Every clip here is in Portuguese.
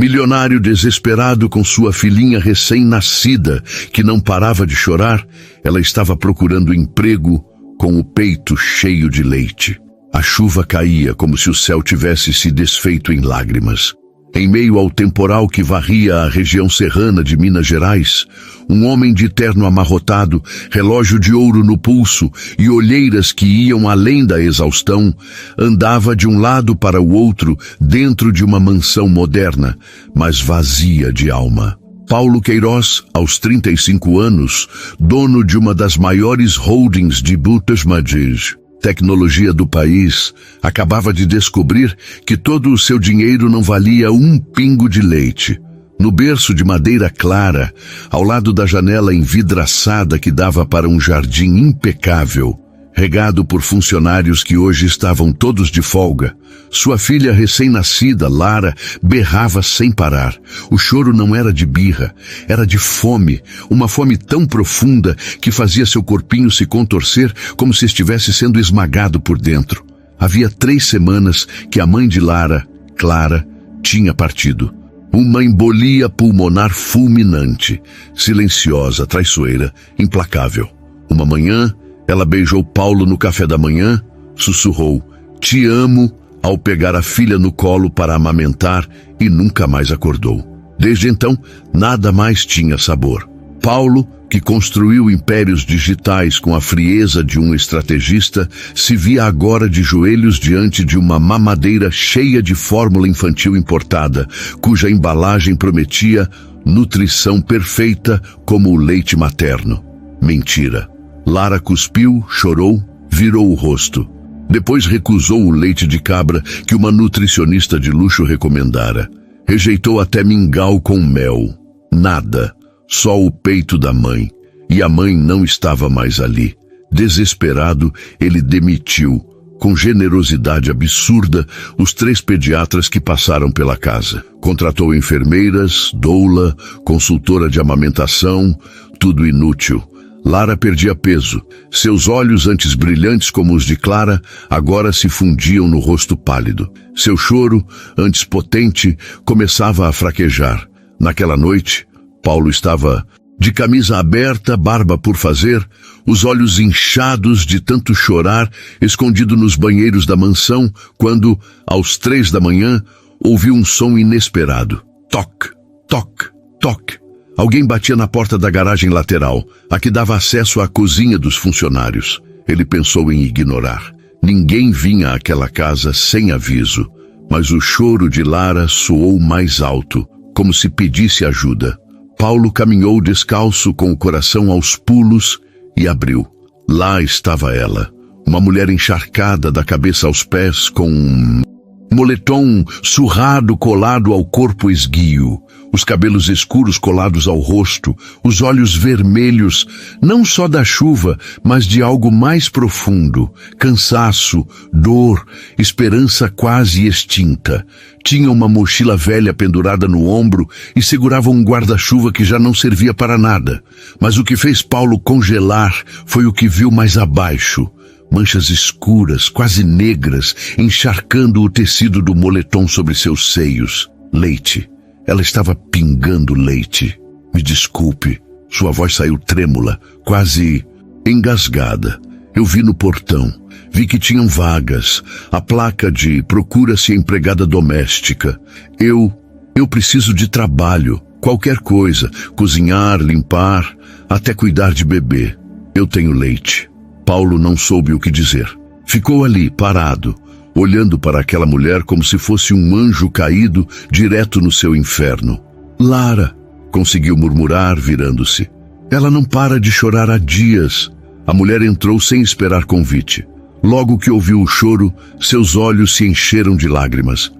Milionário desesperado com sua filhinha recém-nascida, que não parava de chorar, ela estava procurando emprego com o peito cheio de leite. A chuva caía como se o céu tivesse se desfeito em lágrimas. Em meio ao temporal que varria a região serrana de Minas Gerais, um homem de terno amarrotado, relógio de ouro no pulso e olheiras que iam além da exaustão, andava de um lado para o outro dentro de uma mansão moderna, mas vazia de alma. Paulo Queiroz, aos 35 anos, dono de uma das maiores holdings de Butesmagis, tecnologia do país, acabava de descobrir que todo o seu dinheiro não valia um pingo de leite. No berço de madeira clara, ao lado da janela envidraçada que dava para um jardim impecável, regado por funcionários que hoje estavam todos de folga, sua filha recém-nascida, Lara, berrava sem parar. O choro não era de birra, era de fome, uma fome tão profunda que fazia seu corpinho se contorcer como se estivesse sendo esmagado por dentro. Havia 3 semanas que a mãe de Lara, Clara, tinha partido. Uma embolia pulmonar fulminante, silenciosa, traiçoeira, implacável. Uma manhã, ela beijou Paulo no café da manhã, sussurrou "Te amo" ao pegar a filha no colo para amamentar e nunca mais acordou. Desde então, nada mais tinha sabor. Paulo, que construiu impérios digitais com a frieza de um estrategista, se via agora de joelhos diante de uma mamadeira cheia de fórmula infantil importada, cuja embalagem prometia nutrição perfeita como o leite materno. Mentira. Lara cuspiu, chorou, virou o rosto. Depois recusou o leite de cabra que uma nutricionista de luxo recomendara. Rejeitou até mingau com mel. Nada. Só o peito da mãe. E a mãe não estava mais ali. Desesperado, ele demitiu, com generosidade absurda, os 3 pediatras que passaram pela casa. Contratou enfermeiras, doula, consultora de amamentação, tudo inútil. Lara perdia peso. Seus olhos, antes brilhantes como os de Clara, agora se fundiam no rosto pálido. Seu choro, antes potente, começava a fraquejar. Naquela noite, Paulo estava de camisa aberta, barba por fazer, os olhos inchados de tanto chorar, escondido nos banheiros da mansão, quando, aos 3 da manhã, ouviu um som inesperado. Toque, toque, toque. Alguém batia na porta da garagem lateral, a que dava acesso à cozinha dos funcionários. Ele pensou em ignorar. Ninguém vinha àquela casa sem aviso, mas o choro de Lara soou mais alto, como se pedisse ajuda. Paulo caminhou descalço com o coração aos pulos e abriu. Lá estava ela, uma mulher encharcada da cabeça aos pés com um moletom surrado colado ao corpo esguio, os cabelos escuros colados ao rosto, os olhos vermelhos, não só da chuva, mas de algo mais profundo, cansaço, dor, esperança quase extinta. Tinha uma mochila velha pendurada no ombro e segurava um guarda-chuva que já não servia para nada. Mas o que fez Paulo congelar foi o que viu mais abaixo. Manchas escuras, quase negras, encharcando o tecido do moletom sobre seus seios. Leite. Ela estava pingando leite. Me desculpe. Sua voz saiu trêmula, quase engasgada. Eu vi no portão. Vi que tinham vagas. A placa de procura-se empregada doméstica. Eu preciso de trabalho. Qualquer coisa. Cozinhar, limpar, até cuidar de bebê. Eu tenho leite. Paulo não soube o que dizer. Ficou ali, parado, olhando para aquela mulher como se fosse um anjo caído direto no seu inferno. Lara, conseguiu murmurar, virando-se. Ela não para de chorar há dias. A mulher entrou sem esperar convite. Logo que ouviu o choro, seus olhos se encheram de lágrimas.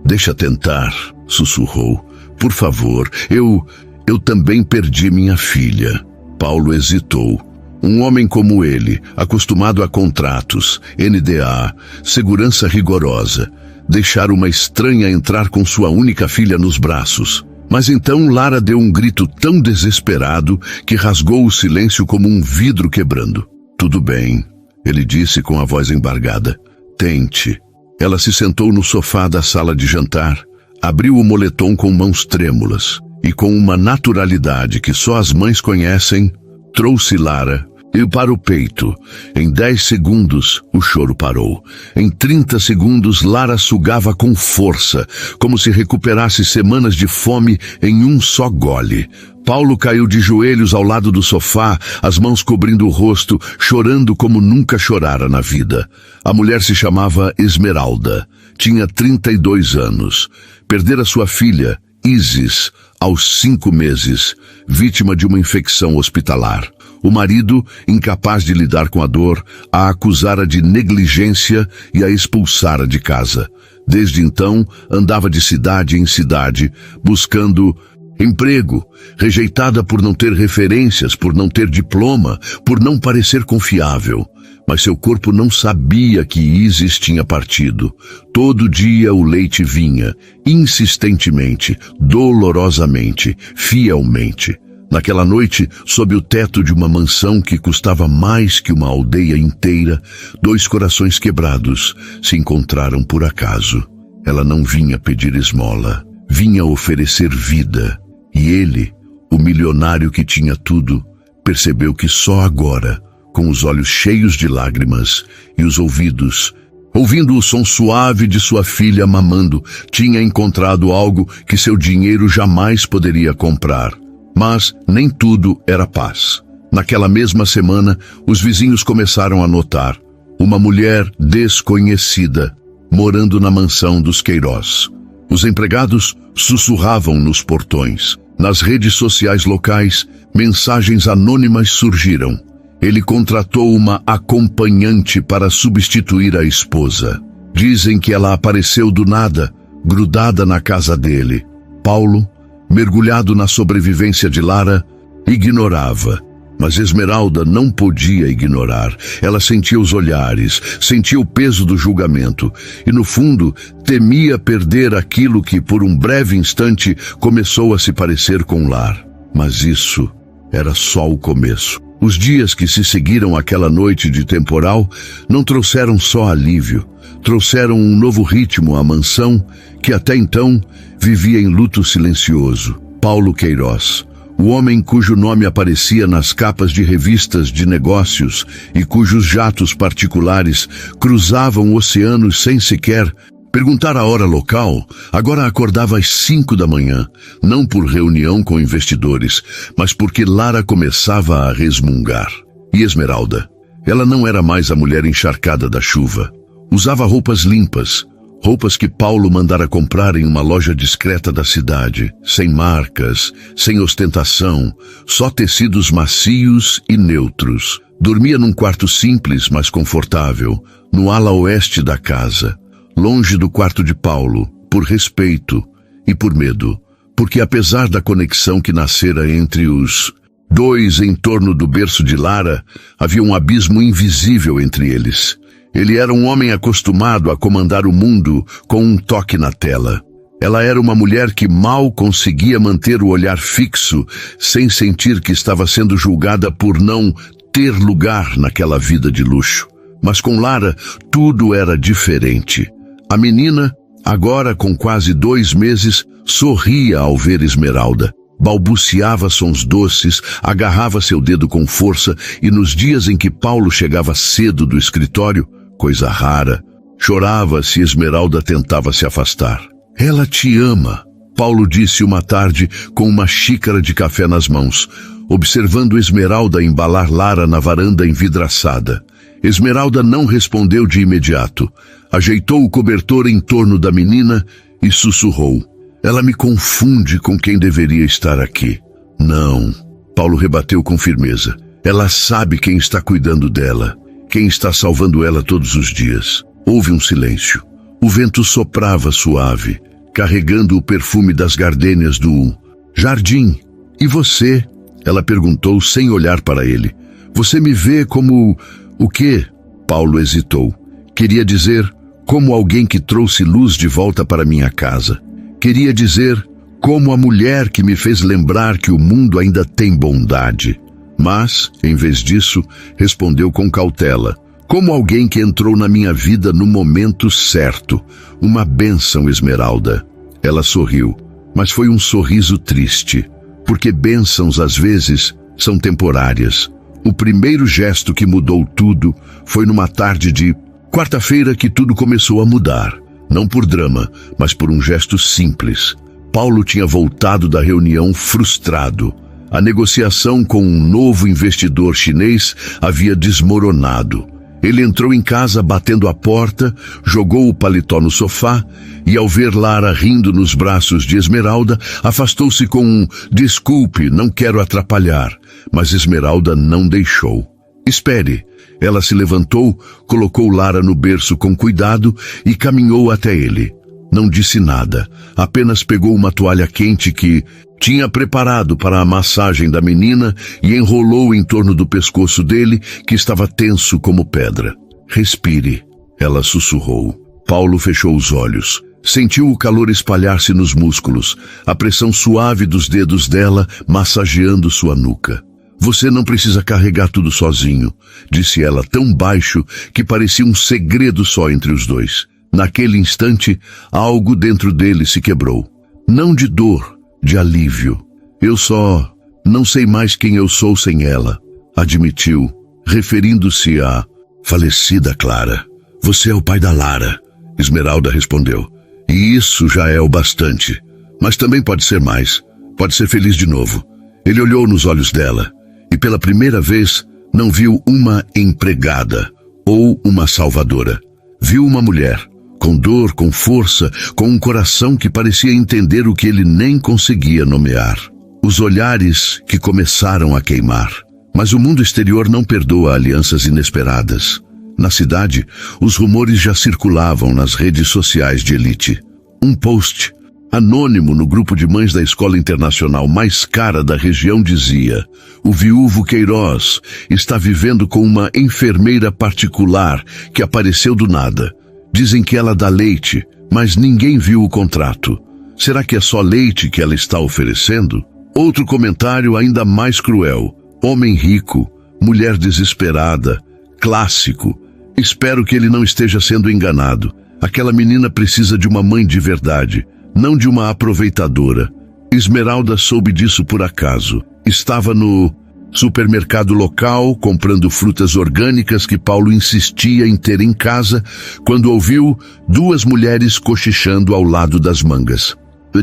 Deixa tentar, sussurrou. Por favor, eu também perdi minha filha. Paulo hesitou. Um homem como ele, acostumado a contratos, NDA, segurança rigorosa, deixar uma estranha entrar com sua única filha nos braços. Mas então Lara deu um grito tão desesperado que rasgou o silêncio como um vidro quebrando. Tudo bem, ele disse com a voz embargada. Tente. Ela se sentou no sofá da sala de jantar, Abriu o moletom com mãos trêmulas e, com uma naturalidade que só as mães conhecem, trouxe Lara e para o peito. Em 10 segundos, o choro parou. Em 30 segundos, Lara sugava com força, como se recuperasse semanas de fome em um só gole. Paulo caiu de joelhos ao lado do sofá, as mãos cobrindo o rosto, chorando como nunca chorara na vida. A mulher se chamava Esmeralda. Tinha 32 anos. Perdera sua filha, Isis, aos 5 meses, vítima de uma infecção hospitalar. O marido, incapaz de lidar com a dor, a acusara de negligência e a expulsara de casa. Desde então, andava de cidade em cidade, buscando emprego, rejeitada por não ter referências, por não ter diploma, por não parecer confiável. Mas seu corpo não sabia que Isis tinha partido. Todo dia o leite vinha, insistentemente, dolorosamente, fielmente. Naquela noite, sob o teto de uma mansão que custava mais que uma aldeia inteira, 2 corações quebrados se encontraram por acaso. Ela não vinha pedir esmola, vinha oferecer vida. E ele, o milionário que tinha tudo, percebeu que só agora, com os olhos cheios de lágrimas e os ouvidos, ouvindo o som suave de sua filha mamando, tinha encontrado algo que seu dinheiro jamais poderia comprar. Mas nem tudo era paz. Naquela mesma semana, os vizinhos começaram a notar uma mulher desconhecida morando na mansão dos Queiroz. Os empregados sussurravam nos portões. Nas redes sociais locais, mensagens anônimas surgiram. Ele contratou uma acompanhante para substituir a esposa. Dizem que ela apareceu do nada, grudada na casa dele. Paulo, mergulhado na sobrevivência de Lara, ignorava. Mas Esmeralda não podia ignorar. Ela sentia os olhares, sentia o peso do julgamento e, no fundo, temia perder aquilo que, por um breve instante, começou a se parecer com Lar. Mas isso era só o começo. Os dias que se seguiram àquela noite de temporal não trouxeram só alívio, trouxeram um novo ritmo à mansão que até então vivia em luto silencioso. Paulo Queiroz, o homem cujo nome aparecia nas capas de revistas de negócios e cujos jatos particulares cruzavam oceanos sem sequer perguntar a hora local, agora acordava às 5 da manhã, não por reunião com investidores, mas porque Lara começava a resmungar. E Esmeralda? Ela não era mais a mulher encharcada da chuva. Usava roupas limpas, roupas que Paulo mandara comprar em uma loja discreta da cidade, sem marcas, sem ostentação, só tecidos macios e neutros. Dormia num quarto simples, mas confortável, no ala oeste da casa, longe do quarto de Paulo, por respeito e por medo, porque apesar da conexão que nascera entre os dois em torno do berço de Lara, havia um abismo invisível entre eles. Ele era um homem acostumado a comandar o mundo com um toque na tela. Ela era uma mulher que mal conseguia manter o olhar fixo, sem sentir que estava sendo julgada por não ter lugar naquela vida de luxo. Mas com Lara, tudo era diferente. A menina, agora com quase 2 meses, sorria ao ver Esmeralda. Balbuciava sons doces, agarrava seu dedo com força e nos dias em que Paulo chegava cedo do escritório, coisa rara, chorava se Esmeralda tentava se afastar. Ela te ama, Paulo disse uma tarde com uma xícara de café nas mãos, observando Esmeralda embalar Lara na varanda envidraçada. Esmeralda não respondeu de imediato. Ajeitou o cobertor em torno da menina e sussurrou. Ela me confunde com quem deveria estar aqui. Não, Paulo rebateu com firmeza. Ela sabe quem está cuidando dela, quem está salvando ela todos os dias. Houve um silêncio. O vento soprava suave, carregando o perfume das gardênias do jardim. E você? Ela perguntou sem olhar para ele. Você me vê como... o quê? Paulo hesitou. Queria dizer, como alguém que trouxe luz de volta para minha casa. Queria dizer, como a mulher que me fez lembrar que o mundo ainda tem bondade. Mas, em vez disso, respondeu com cautela. Como alguém que entrou na minha vida no momento certo. Uma bênção, Esmeralda. Ela sorriu, mas foi um sorriso triste, porque bênçãos às vezes são temporárias. O primeiro gesto que mudou tudo foi numa tarde de quarta-feira que tudo começou a mudar. Não por drama, mas por um gesto simples. Paulo tinha voltado da reunião frustrado. A negociação com um novo investidor chinês havia desmoronado. Ele entrou em casa batendo a porta, jogou o paletó no sofá e, ao ver Lara rindo nos braços de Esmeralda, afastou-se com um "desculpe, não quero atrapalhar", mas Esmeralda não deixou. "Espere." Ela se levantou, colocou Lara no berço com cuidado e caminhou até ele. Não disse nada, apenas pegou uma toalha quente que tinha preparado para a massagem da menina e enrolou em torno do pescoço dele, que estava tenso como pedra. "Respire", ela sussurrou. Paulo fechou os olhos. Sentiu o calor espalhar-se nos músculos, a pressão suave dos dedos dela massageando sua nuca. "Você não precisa carregar tudo sozinho", disse ela tão baixo que parecia um segredo só entre os dois. Naquele instante, algo dentro dele se quebrou. Não de dor, de alívio. "Eu só não sei mais quem eu sou sem ela", admitiu, referindo-se à falecida Clara. "Você é o pai da Lara", Esmeralda respondeu. "E isso já é o bastante. Mas também pode ser mais. Pode ser feliz de novo." Ele olhou nos olhos dela e pela primeira vez não viu uma empregada ou uma salvadora. Viu uma mulher, com dor, com força, com um coração que parecia entender o que ele nem conseguia nomear. Os olhares que começaram a queimar. Mas o mundo exterior não perdoa alianças inesperadas. Na cidade, os rumores já circulavam nas redes sociais de elite. Um post anônimo no grupo de mães da escola internacional mais cara da região dizia: "O viúvo Queiroz está vivendo com uma enfermeira particular que apareceu do nada. Dizem que ela dá leite, mas ninguém viu o contrato. Será que é só leite que ela está oferecendo?" Outro comentário ainda mais cruel: "Homem rico, mulher desesperada, clássico. Espero que ele não esteja sendo enganado. Aquela menina precisa de uma mãe de verdade, não de uma aproveitadora." Esmeralda soube disso por acaso. Estava no supermercado local, comprando frutas orgânicas que Paulo insistia em ter em casa, quando ouviu duas mulheres cochichando ao lado das mangas.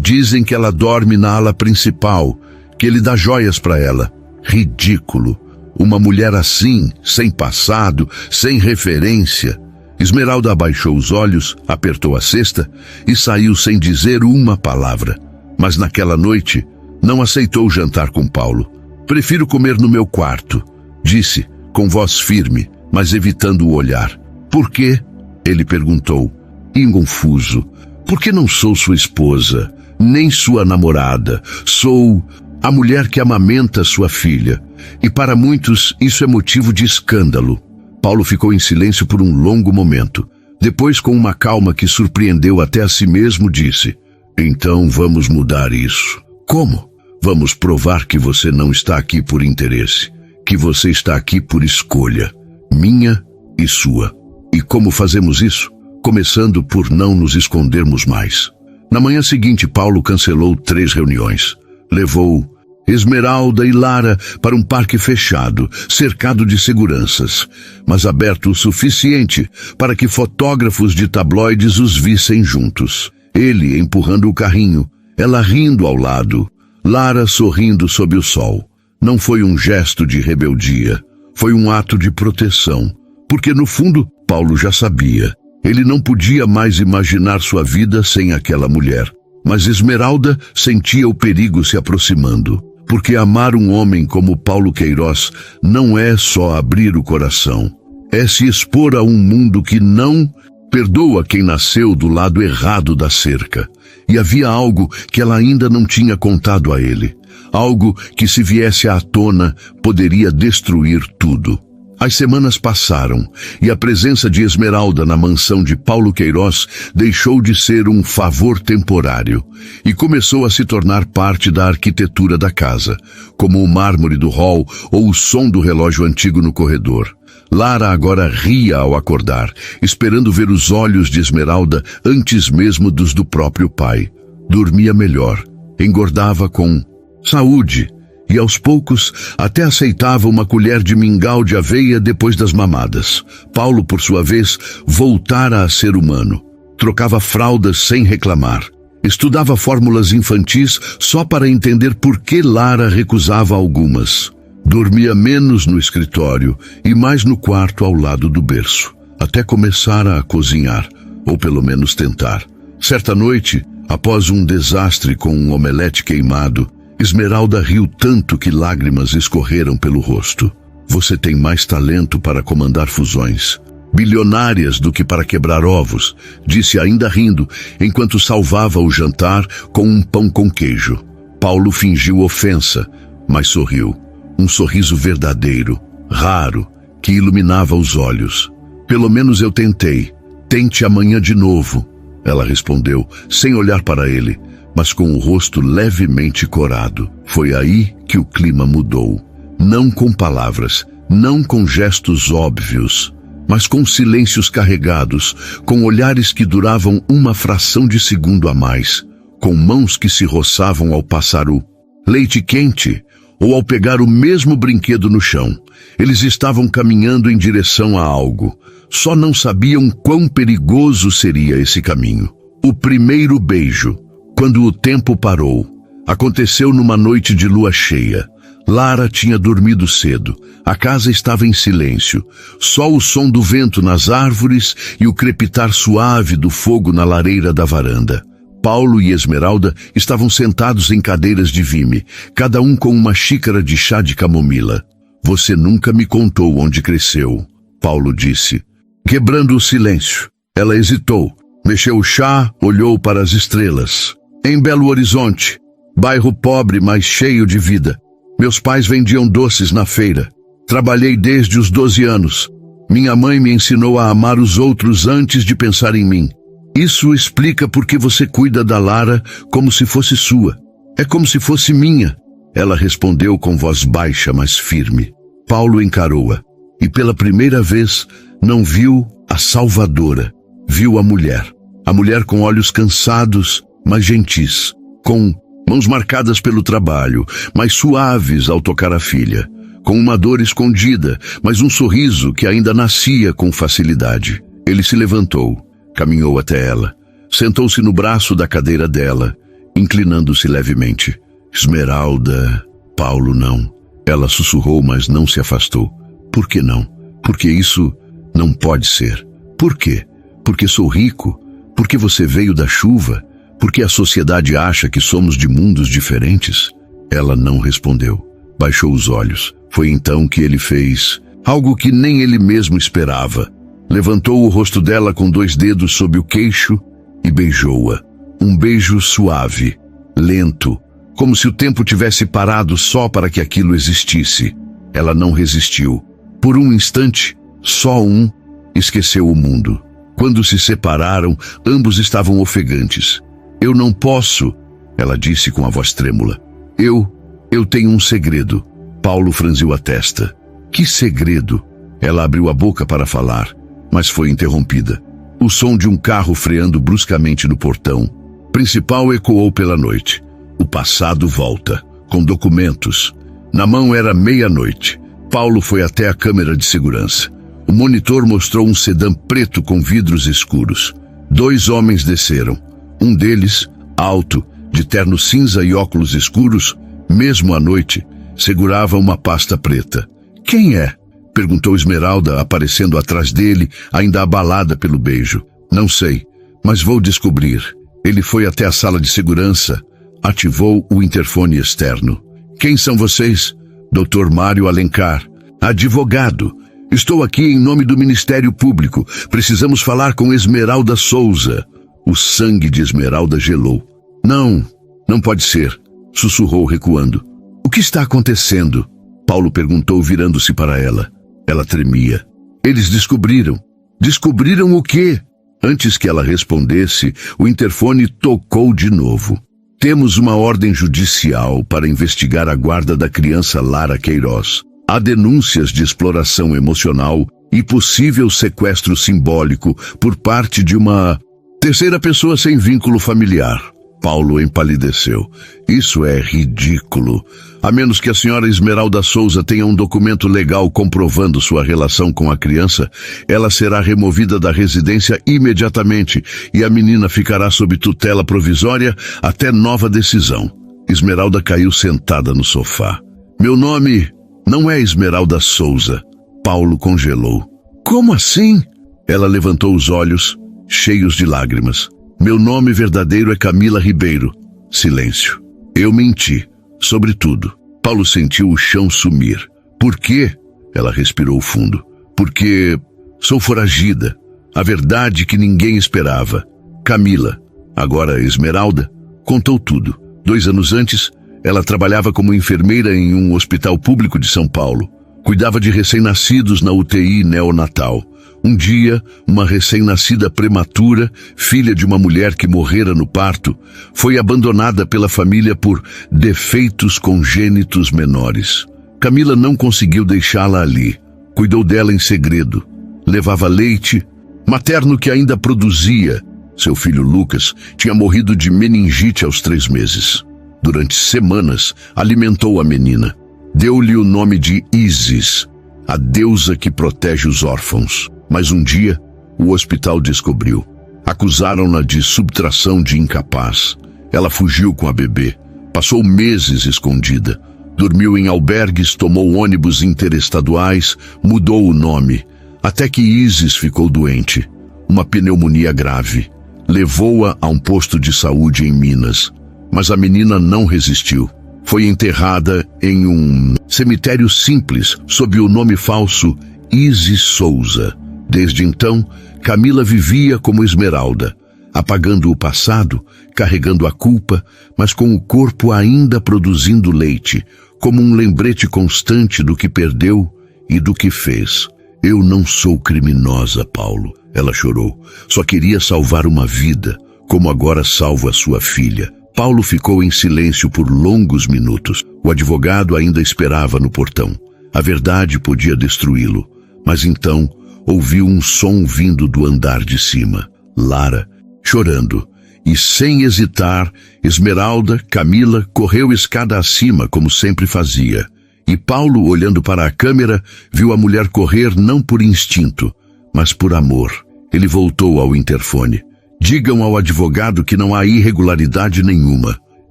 "Dizem que ela dorme na ala principal, que ele dá joias para ela." Ridículo. Uma mulher assim, sem passado, sem referência. Esmeralda abaixou os olhos, apertou a cesta e saiu sem dizer uma palavra. Mas naquela noite, não aceitou jantar com Paulo. "Prefiro comer no meu quarto", disse, com voz firme, mas evitando o olhar. "Por quê?" ele perguntou, inconfuso. "Por que não sou sua esposa, nem sua namorada? Sou a mulher que amamenta sua filha. E para muitos isso é motivo de escândalo." Paulo ficou em silêncio por um longo momento. Depois, com uma calma que surpreendeu até a si mesmo, disse: "Então vamos mudar isso." "Como?" "Vamos provar que você não está aqui por interesse, que você está aqui por escolha, minha e sua." E como fazemos isso? Começando por não nos escondermos mais. Na manhã seguinte, Paulo cancelou 3 reuniões. Levou Esmeralda e Lara para um parque fechado, cercado de seguranças, mas aberto o suficiente para que fotógrafos de tabloides os vissem juntos. Ele empurrando o carrinho, ela rindo ao lado, Lara sorrindo sob o sol. Não foi um gesto de rebeldia, foi um ato de proteção, porque no fundo Paulo já sabia. Ele não podia mais imaginar sua vida sem aquela mulher. Mas Esmeralda sentia o perigo se aproximando, porque amar um homem como Paulo Queiroz não é só abrir o coração, é se expor a um mundo que não perdoa quem nasceu do lado errado da cerca. E havia algo que ela ainda não tinha contado a ele, algo que, se viesse à tona, poderia destruir tudo. As semanas passaram e a presença de Esmeralda na mansão de Paulo Queiroz deixou de ser um favor temporário e começou a se tornar parte da arquitetura da casa, como o mármore do hall ou o som do relógio antigo no corredor. Lara agora ria ao acordar, esperando ver os olhos de Esmeralda antes mesmo dos do próprio pai. dormia melhor, engordava com saúde e aos poucos até aceitava uma colher de mingau de aveia depois das mamadas. Paulo, por sua vez, voltara a ser humano. Trocava fraldas sem reclamar. Estudava fórmulas infantis só para entender por que Lara recusava algumas. Dormia menos no escritório e mais no quarto ao lado do berço, até começar a cozinhar, ou pelo menos tentar. Certa noite, após um desastre com um omelete queimado, Esmeralda riu tanto que lágrimas escorreram pelo rosto. Você tem mais talento para comandar fusões bilionárias do que para quebrar ovos, disse ainda rindo, enquanto salvava o jantar com um pão com queijo. Paulo fingiu ofensa, mas sorriu. Um sorriso verdadeiro, raro, que iluminava os olhos. Pelo menos eu tentei. Tente amanhã de novo, ela respondeu, sem olhar para ele, mas com o rosto levemente corado. Foi aí que o clima mudou. Não com palavras, não com gestos óbvios, mas com silêncios carregados, com olhares que duravam uma fração de segundo a mais, com mãos que se roçavam ao passar o leite quente ou ao pegar o mesmo brinquedo no chão. Eles estavam caminhando em direção a algo, só não sabiam quão perigoso seria esse caminho. O primeiro beijo, quando o tempo parou, aconteceu numa noite de lua cheia. Lara tinha dormido cedo. A casa estava em silêncio. Só o som do vento nas árvores e o crepitar suave do fogo na lareira da varanda. Paulo e Esmeralda estavam sentados em cadeiras de vime, cada um com uma xícara de chá de camomila. Você nunca me contou onde cresceu, Paulo disse, quebrando o silêncio. Ela hesitou, mexeu o chá, olhou para as estrelas. Em Belo Horizonte, bairro pobre, mas cheio de vida. Meus pais vendiam doces na feira. Trabalhei desde os 12 anos. Minha mãe me ensinou a amar os outros antes de pensar em mim. Isso explica por que você cuida da Lara como se fosse sua. É como se fosse minha. Ela respondeu com voz baixa, mas firme. Paulo encarou-a e pela primeira vez não viu a salvadora. Viu a mulher. A mulher com olhos cansados, mas gentis. Com mãos marcadas pelo trabalho, mas suaves ao tocar a filha. Com uma dor escondida, mas um sorriso que ainda nascia com facilidade. Ele se levantou, caminhou até ela, sentou-se no braço da cadeira dela, inclinando-se levemente. Esmeralda, Paulo não. Ela sussurrou, mas não se afastou. Por que não? Porque isso não pode ser. Por quê? Porque sou rico? Porque você veio da chuva? Porque a sociedade acha que somos de mundos diferentes? Ela não respondeu. Baixou os olhos. Foi então que ele fez algo que nem ele mesmo esperava. Levantou o rosto dela com 2 dedos sob o queixo e beijou-a. Um beijo suave, lento, como se o tempo tivesse parado só para que aquilo existisse. Ela não resistiu. Por um instante, só um, esqueceu o mundo. Quando se separaram, ambos estavam ofegantes. Eu não posso, ela disse com a voz trêmula. Eu tenho um segredo. Paulo franziu a testa. Que segredo? Ela abriu a boca para falar, mas foi interrompida. O som de um carro freando bruscamente no portão principal ecoou pela noite. O passado volta, com documentos. Na mão era meia-noite. Paulo foi até a câmera de segurança. O monitor mostrou um sedã preto com vidros escuros. 2 homens desceram. Um deles, alto, de terno cinza e óculos escuros, mesmo à noite, segurava uma pasta preta. Quem é? Perguntou Esmeralda, aparecendo atrás dele, ainda abalada pelo beijo. Não sei, mas vou descobrir. Ele foi até a sala de segurança, ativou o interfone externo. Quem são vocês? Dr. Mário Alencar. Advogado. Estou aqui em nome do Ministério Público. Precisamos falar com Esmeralda Souza. O sangue de Esmeralda gelou. Não pode ser, sussurrou recuando. O que está acontecendo? Paulo perguntou virando-se para ela. Ela tremia. Eles descobriram. Descobriram o quê? Antes que ela respondesse, o interfone tocou de novo. Temos uma ordem judicial para investigar a guarda da criança Lara Queiroz. Há denúncias de exploração emocional e possível sequestro simbólico por parte de uma terceira pessoa sem vínculo familiar. Paulo empalideceu. Isso é ridículo. A menos que a senhora Esmeralda Souza tenha um documento legal comprovando sua relação com a criança, ela será removida da residência imediatamente e a menina ficará sob tutela provisória até nova decisão. Esmeralda caiu sentada no sofá. Meu nome não é Esmeralda Souza. Paulo congelou. Como assim? Ela levantou os olhos, cheios de lágrimas. Meu nome verdadeiro é Camila Ribeiro. Silêncio. Eu menti. Sobre tudo. Paulo sentiu o chão sumir. Por quê? Ela respirou fundo. Porque sou foragida. A verdade que ninguém esperava. Camila, agora Esmeralda, contou tudo. 2 anos antes, ela trabalhava como enfermeira em um hospital público de São Paulo. Cuidava de recém-nascidos na UTI neonatal. Um dia, uma recém-nascida prematura, filha de uma mulher que morrera no parto, foi abandonada pela família por defeitos congênitos menores. Camila não conseguiu deixá-la ali. Cuidou dela em segredo. Levava leite, materno que ainda produzia. Seu filho Lucas tinha morrido de meningite aos 3 meses. Durante semanas, alimentou a menina. Deu-lhe o nome de Isis, a deusa que protege os órfãos. Mas um dia, o hospital descobriu. Acusaram-na de subtração de incapaz. Ela fugiu com a bebê. Passou meses escondida. Dormiu em albergues, tomou ônibus interestaduais, mudou o nome. Até que Isis ficou doente. Uma pneumonia grave. Levou-a a um posto de saúde em Minas. Mas a menina não resistiu. Foi enterrada em um cemitério simples, sob o nome falso Isis Souza. Desde então, Camila vivia como Esmeralda, apagando o passado, carregando a culpa, mas com o corpo ainda produzindo leite, como um lembrete constante do que perdeu e do que fez. Eu não sou criminosa, Paulo, ela chorou. Só queria salvar uma vida, como agora salvo a sua filha. Paulo ficou em silêncio por longos minutos. O advogado ainda esperava no portão. A verdade podia destruí-lo, mas então ouviu um som vindo do andar de cima. Lara, chorando. E sem hesitar, Esmeralda, Camila, correu escada acima, como sempre fazia. E Paulo, olhando para a câmera, viu a mulher correr não por instinto, mas por amor. Ele voltou ao interfone. Digam ao advogado que não há irregularidade nenhuma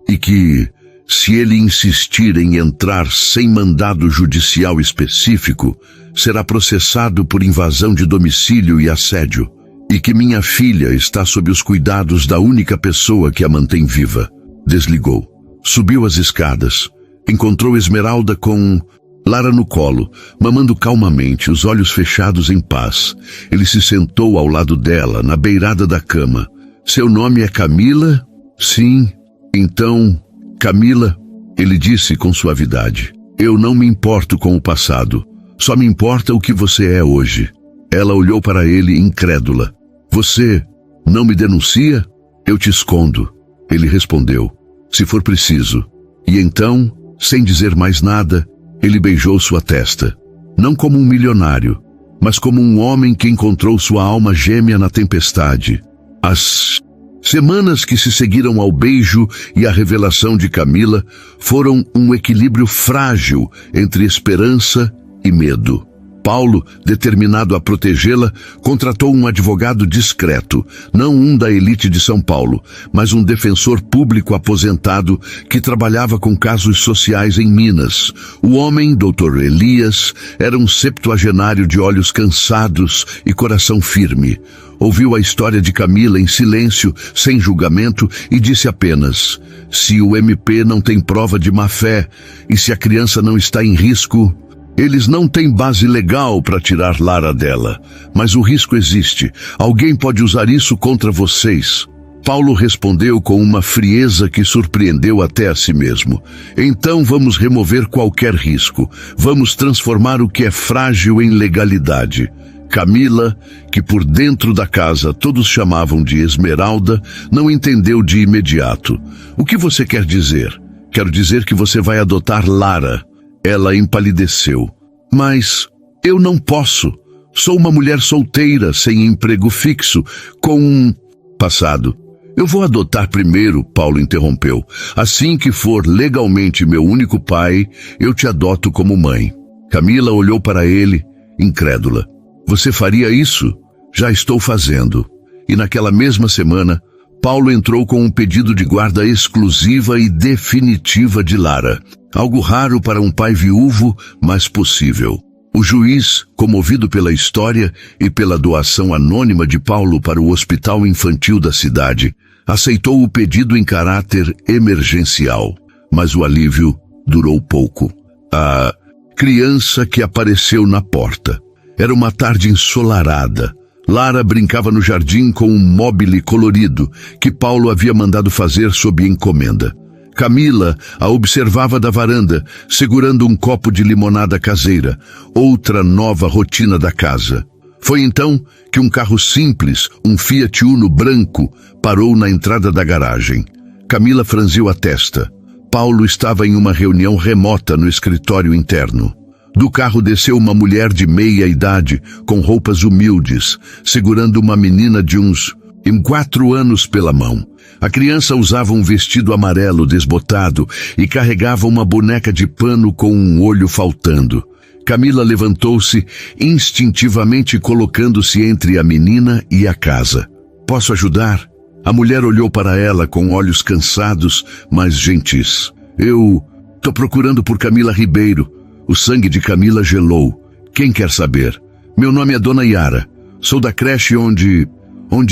e que, se ele insistir em entrar sem mandado judicial específico, será processado por invasão de domicílio e assédio, e que minha filha está sob os cuidados da única pessoa que a mantém viva. Desligou. Subiu as escadas. Encontrou Esmeralda com Lara no colo, mamando calmamente, os olhos fechados em paz. Ele se sentou ao lado dela, na beirada da cama. Seu nome é Camila? Sim. Então, Camila, ele disse com suavidade. Eu não me importo com o passado. Só me importa o que você é hoje. Ela olhou para ele incrédula. Você não me denuncia? Eu te escondo. Ele respondeu. Se for preciso. E então, sem dizer mais nada, ele beijou sua testa. Não como um milionário, mas como um homem que encontrou sua alma gêmea na tempestade. As semanas que se seguiram ao beijo e à revelação de Camila foram um equilíbrio frágil entre esperança e medo. Paulo, determinado a protegê-la, contratou um advogado discreto, não um da elite de São Paulo, mas um defensor público aposentado que trabalhava com casos sociais em Minas. O homem, Dr. Elias, era um septuagenário de olhos cansados e coração firme. Ouviu a história de Camila em silêncio, sem julgamento, e disse apenas: se o MP não tem prova de má-fé e se a criança não está em risco, eles não têm base legal para tirar Lara dela, mas o risco existe. Alguém pode usar isso contra vocês. Paulo respondeu com uma frieza que surpreendeu até a si mesmo. Então vamos remover qualquer risco. Vamos transformar o que é frágil em legalidade. Camila, que por dentro da casa todos chamavam de Esmeralda, não entendeu de imediato. O que você quer dizer? Quero dizer que você vai adotar Lara. Ela empalideceu. Mas eu não posso. Sou uma mulher solteira, sem emprego fixo, com um passado. Eu vou adotar primeiro, Paulo interrompeu. Assim que for legalmente meu único pai, eu te adoto como mãe. Camila olhou para ele, incrédula. Você faria isso? Já estou fazendo. E naquela mesma semana, Paulo entrou com um pedido de guarda exclusiva e definitiva de Lara. Algo raro para um pai viúvo, mas possível. O juiz, comovido pela história e pela doação anônima de Paulo para o hospital infantil da cidade, aceitou o pedido em caráter emergencial. Mas o alívio durou pouco. A criança que apareceu na porta. Era uma tarde ensolarada. Lara brincava no jardim com um mobile colorido que Paulo havia mandado fazer sob encomenda. Camila a observava da varanda, segurando um copo de limonada caseira, outra nova rotina da casa. Foi então que um carro simples, um Fiat Uno branco, parou na entrada da garagem. Camila franziu a testa. Paulo estava em uma reunião remota no escritório interno. Do carro desceu uma mulher de meia idade, com roupas humildes, segurando uma menina de uns 4 anos pela mão. A criança usava um vestido amarelo desbotado e carregava uma boneca de pano com um olho faltando. Camila levantou-se, instintivamente colocando-se entre a menina e a casa. Posso ajudar? A mulher olhou para ela com olhos cansados, mas gentis. Eu tô procurando por Camila Ribeiro. O sangue de Camila gelou. Quem quer saber? Meu nome é Dona Yara. Sou da creche onde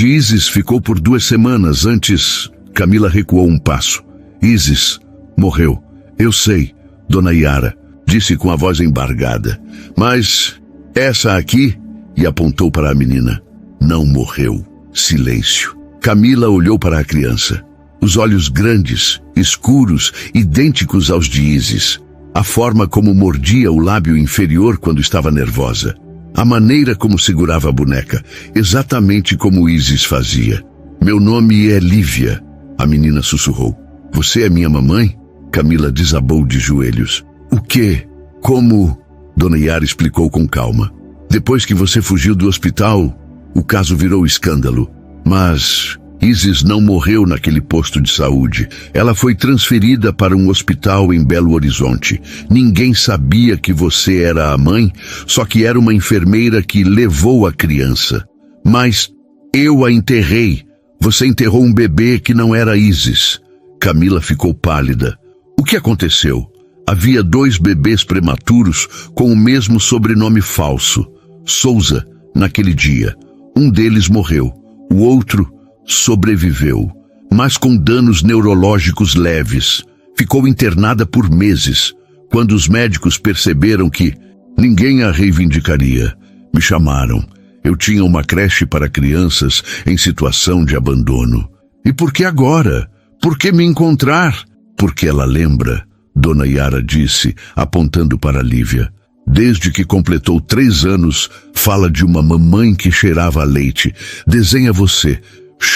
Isis ficou por 2 semanas antes. Camila recuou um passo. Isis morreu. Eu sei, Dona Yara, disse com a voz embargada. Mas essa aqui, e apontou para a menina, não morreu. Silêncio. Camila olhou para a criança. Os olhos grandes, escuros, idênticos aos de Isis. A forma como mordia o lábio inferior quando estava nervosa. A maneira como segurava a boneca, exatamente como Isis fazia. Meu nome é Lívia, a menina sussurrou. Você é minha mamãe? Camila desabou de joelhos. O quê? Como? Dona Yara explicou com calma. Depois que você fugiu do hospital, o caso virou escândalo. Mas Isis não morreu naquele posto de saúde. Ela foi transferida para um hospital em Belo Horizonte. Ninguém sabia que você era a mãe, só que era uma enfermeira que levou a criança. Mas eu a enterrei. Você enterrou um bebê que não era Isis. Camila ficou pálida. O que aconteceu? Havia 2 bebês prematuros com o mesmo sobrenome falso, Souza, naquele dia. Um deles morreu. O outro sobreviveu, mas com danos neurológicos leves. Ficou internada por meses. Quando os médicos perceberam que ninguém a reivindicaria, me chamaram. Eu tinha uma creche para crianças em situação de abandono. E por que agora? Por que me encontrar? Porque ela lembra, Dona Yara disse, apontando para Lívia. Desde que completou 3 anos, fala de uma mamãe que cheirava a leite. Desenha você.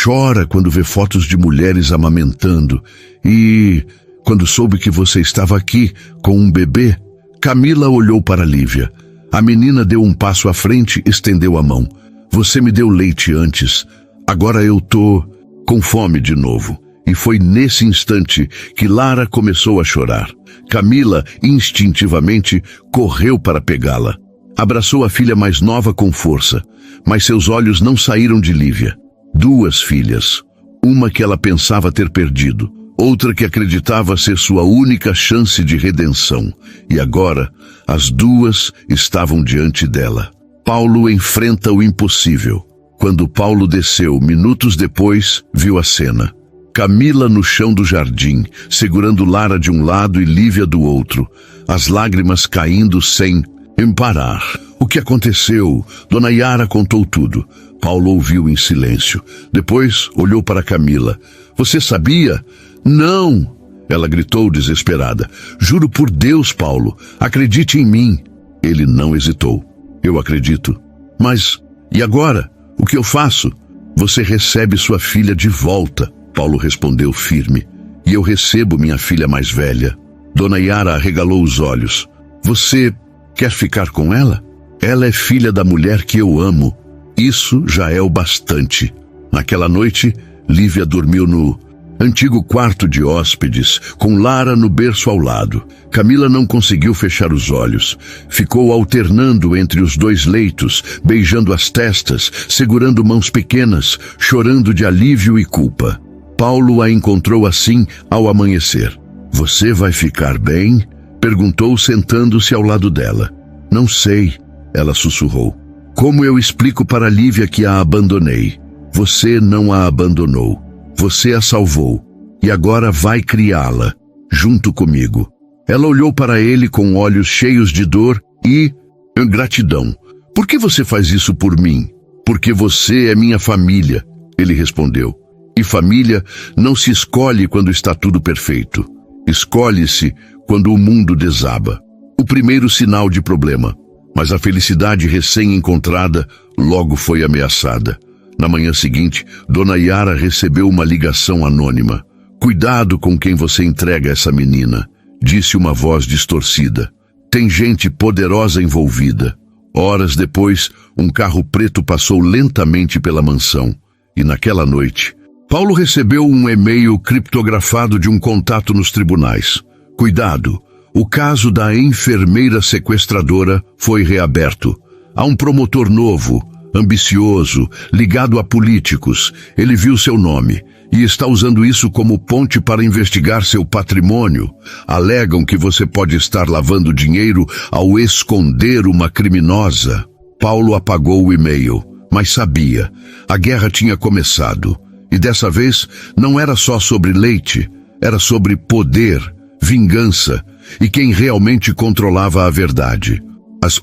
Chora quando vê fotos de mulheres amamentando. E quando soube que você estava aqui com um bebê, Camila olhou para Lívia. A menina deu um passo à frente e estendeu a mão. Você me deu leite antes. Agora eu tô com fome de novo. E foi nesse instante que Lara começou a chorar. Camila, instintivamente, correu para pegá-la. Abraçou a filha mais nova com força, mas seus olhos não saíram de Lívia. 2 filhas. Uma que ela pensava ter perdido, outra que acreditava ser sua única chance de redenção. E agora, as 2 estavam diante dela. Paulo enfrenta o impossível. Quando Paulo desceu, minutos depois, viu a cena. Camila no chão do jardim, segurando Lara de um lado e Lívia do outro, as lágrimas caindo sem parar. O que aconteceu? Dona Yara contou tudo. Paulo ouviu em silêncio. Depois olhou para Camila. Você sabia? Não! Ela gritou desesperada. Juro por Deus, Paulo, acredite em mim. Ele não hesitou. Eu acredito. Mas, e agora? O que eu faço? Você recebe sua filha de volta. Paulo respondeu firme. E eu recebo minha filha mais velha. Dona Yara arregalou os olhos. Você quer ficar com ela? Ela é filha da mulher que eu amo. Isso já é o bastante. Naquela noite, Lívia dormiu no antigo quarto de hóspedes, com Lara no berço ao lado. Camila não conseguiu fechar os olhos. Ficou alternando entre os dois leitos, beijando as testas, segurando mãos pequenas, chorando de alívio e culpa. Paulo a encontrou assim ao amanhecer. "Você vai ficar bem?" perguntou, sentando-se ao lado dela. "Não sei", ela sussurrou. "Como eu explico para Lívia que a abandonei? Você não a abandonou. Você a salvou. E agora vai criá-la, junto comigo." Ela olhou para ele com olhos cheios de dor e gratidão. "Por que você faz isso por mim?" "Porque você é minha família", ele respondeu. "E família não se escolhe quando está tudo perfeito. Escolhe-se quando o mundo desaba." O primeiro sinal de problema. Mas a felicidade recém-encontrada logo foi ameaçada. Na manhã seguinte, Dona Yara recebeu uma ligação anônima. "Cuidado com quem você entrega essa menina", disse uma voz distorcida. "Tem gente poderosa envolvida." Horas depois, um carro preto passou lentamente pela mansão. E naquela noite, Paulo recebeu um e-mail criptografado de um contato nos tribunais. "Cuidado, o caso da enfermeira sequestradora foi reaberto. Há um promotor novo, ambicioso, ligado a políticos. Ele viu seu nome e está usando isso como ponte para investigar seu patrimônio. Alegam que você pode estar lavando dinheiro ao esconder uma criminosa." Paulo apagou o e-mail, mas sabia. A guerra tinha começado. E dessa vez não era só sobre Leite, era sobre poder, vingança e quem realmente controlava a verdade. As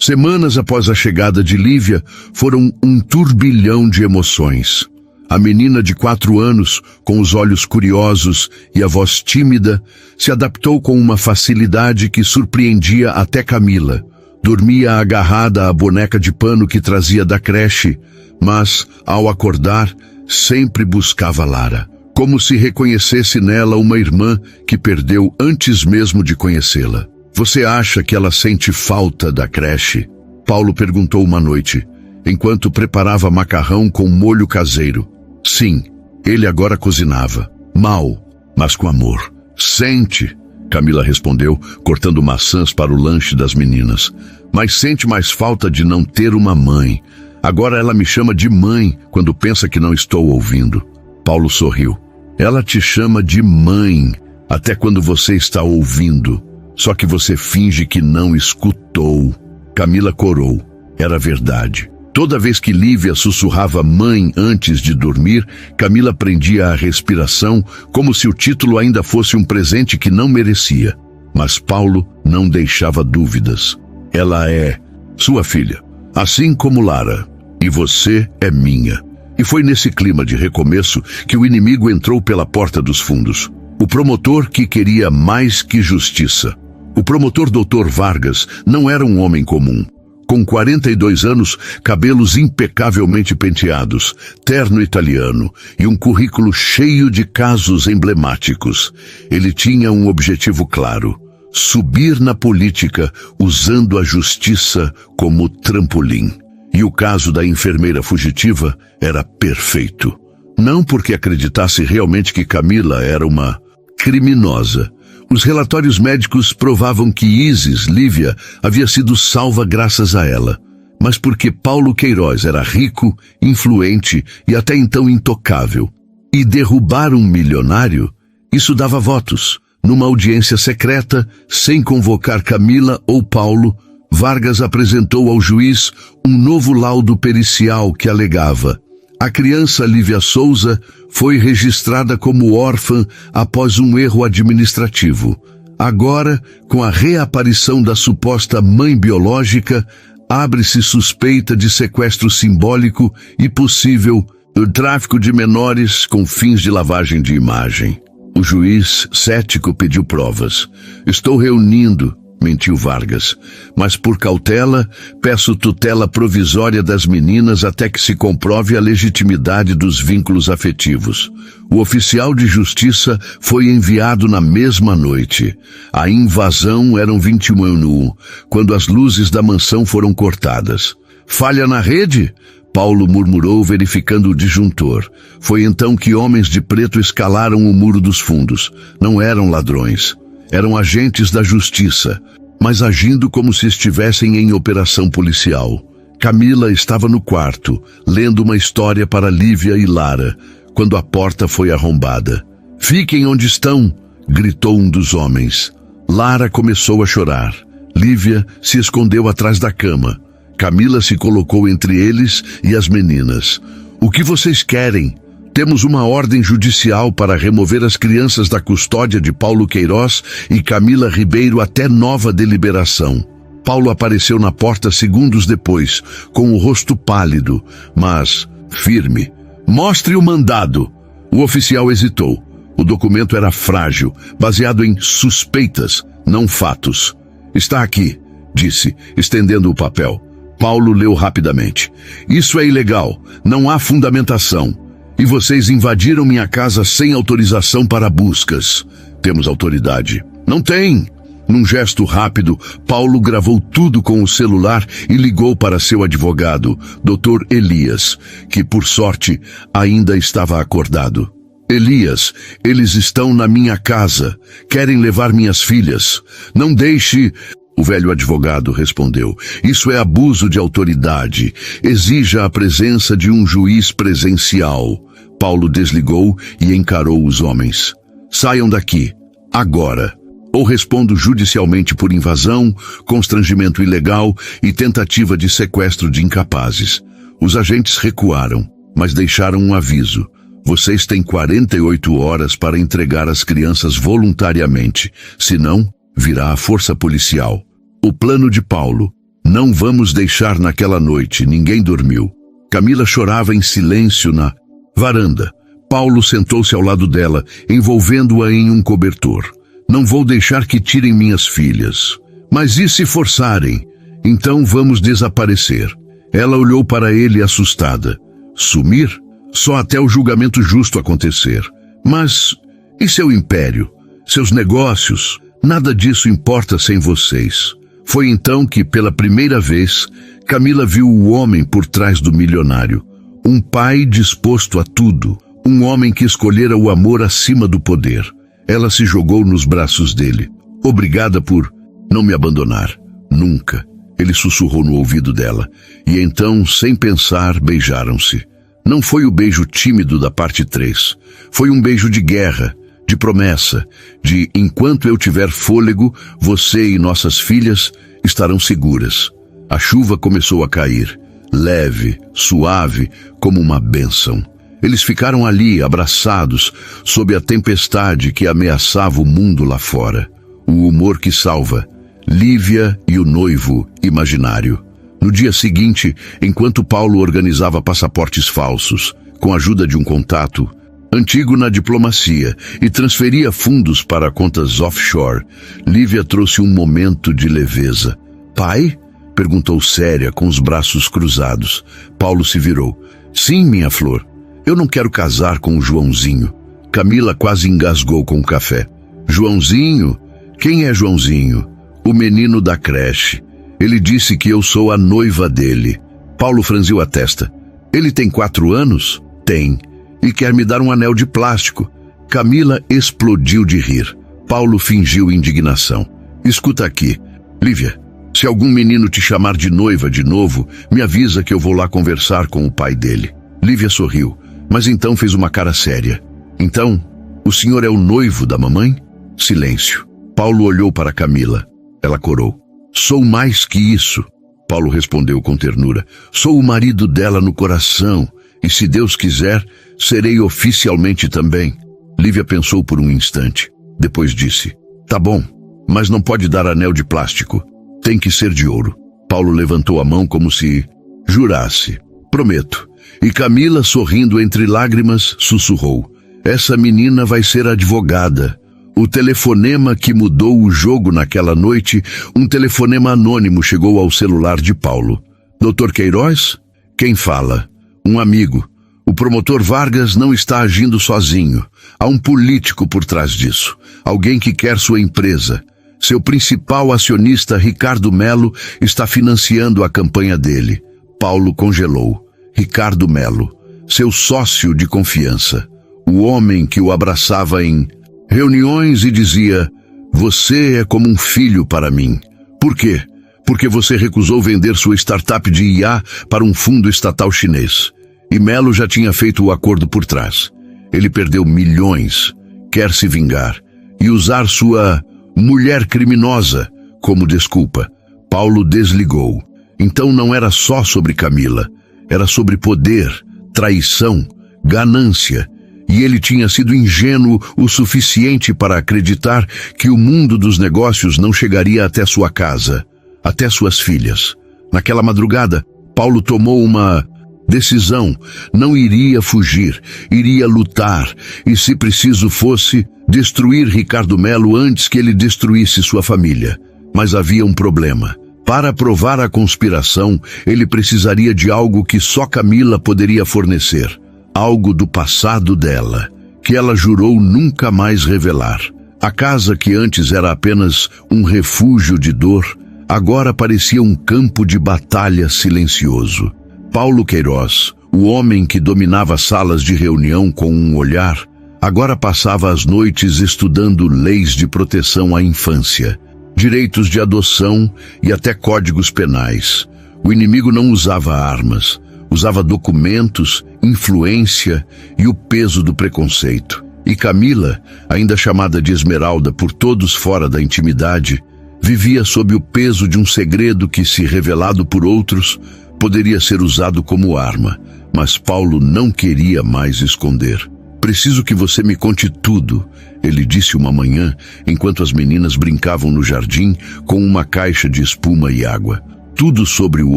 semanas após a chegada de Lívia foram um turbilhão de emoções. A menina de 4 anos, com os olhos curiosos e a voz tímida, se adaptou com uma facilidade que surpreendia até Camila. Dormia agarrada à boneca de pano que trazia da creche, mas, ao acordar, sempre buscava Lara, como se reconhecesse nela uma irmã que perdeu antes mesmo de conhecê-la. "Você acha que ela sente falta da creche?" Paulo perguntou uma noite, enquanto preparava macarrão com molho caseiro. Sim, ele agora cozinhava. Mal, mas com amor. "Sente", Camila respondeu, cortando maçãs para o lanche das meninas. "Mas sente mais falta de não ter uma mãe. Agora ela me chama de mãe quando pensa que não estou ouvindo." Paulo sorriu. "Ela te chama de mãe até quando você está ouvindo. Só que você finge que não escutou." Camila corou. Era verdade. Toda vez que Lívia sussurrava "mãe" antes de dormir, Camila prendia a respiração como se o título ainda fosse um presente que não merecia. Mas Paulo não deixava dúvidas. "Ela é sua filha, assim como Lara, e você é minha." E foi nesse clima de recomeço que o inimigo entrou pela porta dos fundos. O promotor que queria mais que justiça. O promotor Dr. Vargas não era um homem comum. Com 42 anos, cabelos impecavelmente penteados, terno italiano e um currículo cheio de casos emblemáticos. Ele tinha um objetivo claro: subir na política usando a justiça como trampolim. E o caso da enfermeira fugitiva era perfeito. Não porque acreditasse realmente que Camila era uma criminosa. Os relatórios médicos provavam que Isis, Lívia, havia sido salva graças a ela. Mas porque Paulo Queiroz era rico, influente e até então intocável. E derrubar um milionário, isso dava votos. Numa audiência secreta, sem convocar Camila ou Paulo, Vargas apresentou ao juiz um novo laudo pericial que alegava: a criança Lívia Souza foi registrada como órfã após um erro administrativo. Agora, com a reaparição da suposta mãe biológica, abre-se suspeita de sequestro simbólico e possível tráfico de menores com fins de lavagem de imagem. O juiz, cético, pediu provas. "Estou reunindo", mentiu Vargas, "mas por cautela, peço tutela provisória das meninas até que se comprove a legitimidade dos vínculos afetivos." O oficial de justiça foi enviado na mesma noite. A invasão eram 21h, quando as luzes da mansão foram cortadas. "Falha na rede?" Paulo murmurou, verificando o disjuntor. Foi então que homens de preto escalaram o muro dos fundos. Não eram ladrões. Eram agentes da justiça, mas agindo como se estivessem em operação policial. Camila estava no quarto, lendo uma história para Lívia e Lara, quando a porta foi arrombada. "Fiquem onde estão!" gritou um dos homens. Lara começou a chorar. Lívia se escondeu atrás da cama. Camila se colocou entre eles e as meninas. "O que vocês querem? Temos uma ordem judicial para remover as crianças da custódia de Paulo Queiroz e Camila Ribeiro até nova deliberação." Paulo apareceu na porta segundos depois, com o rosto pálido, mas firme. "Mostre o mandado." O oficial hesitou. O documento era frágil, baseado em suspeitas, não fatos. "Está aqui", disse, estendendo o papel. Paulo leu rapidamente. "Isso é ilegal, não há fundamentação. E vocês invadiram minha casa sem autorização para buscas." "Temos autoridade." "Não tem." Num gesto rápido, Paulo gravou tudo com o celular e ligou para seu advogado, Dr. Elias, que, por sorte, ainda estava acordado. "Elias, eles estão na minha casa. Querem levar minhas filhas. Não deixe..." O velho advogado respondeu: "Isso é abuso de autoridade. Exija a presença de um juiz presencial." Paulo desligou e encarou os homens. "Saiam daqui, agora. Ou respondo judicialmente por invasão, constrangimento ilegal e tentativa de sequestro de incapazes." Os agentes recuaram, mas deixaram um aviso. "Vocês têm 48 horas para entregar as crianças voluntariamente. Senão, virá a força policial." O plano de Paulo. Não vamos deixar naquela noite. Ninguém dormiu. Camila chorava em silêncio na varanda. Paulo sentou-se ao lado dela, envolvendo-a em um cobertor. "Não vou deixar que tirem minhas filhas." "Mas e se forçarem? Então vamos desaparecer." Ela olhou para ele assustada. "Sumir? Só até o julgamento justo acontecer." "Mas e seu império? Seus negócios? Nada disso importa sem vocês." Foi então que, pela primeira vez, Camila viu o homem por trás do milionário. Um pai disposto a tudo. Um homem que escolhera o amor acima do poder. Ela se jogou nos braços dele. "Obrigada por não me abandonar. Nunca." Ele sussurrou no ouvido dela. E então, sem pensar, beijaram-se. Não foi o beijo tímido da parte 3. Foi um beijo de guerra, de promessa, de enquanto eu tiver fôlego, você e nossas filhas estarão seguras. A chuva começou a cair, leve, suave, como uma bênção. Eles ficaram ali, abraçados, sob a tempestade que ameaçava o mundo lá fora. O humor que salva, Lívia e o noivo imaginário. No dia seguinte, enquanto Paulo organizava passaportes falsos, com a ajuda de um contato antigo na diplomacia, e transferia fundos para contas offshore, Lívia trouxe um momento de leveza. "Pai?" perguntou séria, com os braços cruzados. Paulo se virou. "Sim, minha flor. Eu não quero casar com o Joãozinho." Camila quase engasgou com o café. "Joãozinho? Quem é Joãozinho?" "O menino da creche. Ele disse que eu sou a noiva dele." Paulo franziu a testa. "Ele tem 4 anos?" "Tem. E quer me dar um anel de plástico." Camila explodiu de rir. Paulo fingiu indignação. "Escuta aqui, Lívia. Se algum menino te chamar de noiva de novo, me avisa que eu vou lá conversar com o pai dele." Lívia sorriu, mas então fez uma cara séria. "Então, o senhor é o noivo da mamãe?" Silêncio. Paulo olhou para Camila. Ela corou. "Sou mais que isso." Paulo respondeu com ternura. "Sou o marido dela no coração. E se Deus quiser, serei oficialmente também." Lívia pensou por um instante. Depois disse: "Tá bom, mas não pode dar anel de plástico. Tem que ser de ouro." Paulo levantou a mão como se jurasse. "Prometo." E Camila, sorrindo entre lágrimas, sussurrou: "Essa menina vai ser advogada." O telefonema que mudou o jogo naquela noite, um telefonema anônimo chegou ao celular de Paulo. "Dr. Queiroz? Quem fala?" "Um amigo. O promotor Vargas não está agindo sozinho. Há um político por trás disso. Alguém que quer sua empresa. Seu principal acionista, Ricardo Melo, está financiando a campanha dele." Paulo congelou. Ricardo Melo, seu sócio de confiança, o homem que o abraçava em reuniões e dizia: "Você é como um filho para mim." Por quê? Porque você recusou vender sua startup de IA para um fundo estatal chinês. E Melo já tinha feito o acordo por trás. Ele perdeu milhões, quer se vingar e usar sua mulher criminosa como desculpa. Paulo desligou. Então não era só sobre Camila, era sobre poder, traição, ganância. E ele tinha sido ingênuo o suficiente para acreditar que o mundo dos negócios não chegaria até sua casa, até suas filhas. Naquela madrugada, Paulo tomou uma decisão. Não iria fugir, iria lutar e, se preciso fosse, destruir Ricardo Melo antes que ele destruísse sua família. Mas havia um problema. Para provar a conspiração, ele precisaria de algo que só Camila poderia fornecer. Algo do passado dela, que ela jurou nunca mais revelar. A casa que antes era apenas um refúgio de dor, agora parecia um campo de batalha silencioso. Paulo Queiroz, o homem que dominava salas de reunião com um olhar, agora passava as noites estudando leis de proteção à infância, direitos de adoção e até códigos penais. O inimigo não usava armas, usava documentos, influência e o peso do preconceito. E Camila, ainda chamada de Esmeralda por todos fora da intimidade, vivia sob o peso de um segredo que, se revelado por outros, poderia ser usado como arma. Mas Paulo não queria mais esconder. "Preciso que você me conte tudo", ele disse uma manhã, enquanto as meninas brincavam no jardim com uma caixa de espuma e água. Tudo sobre o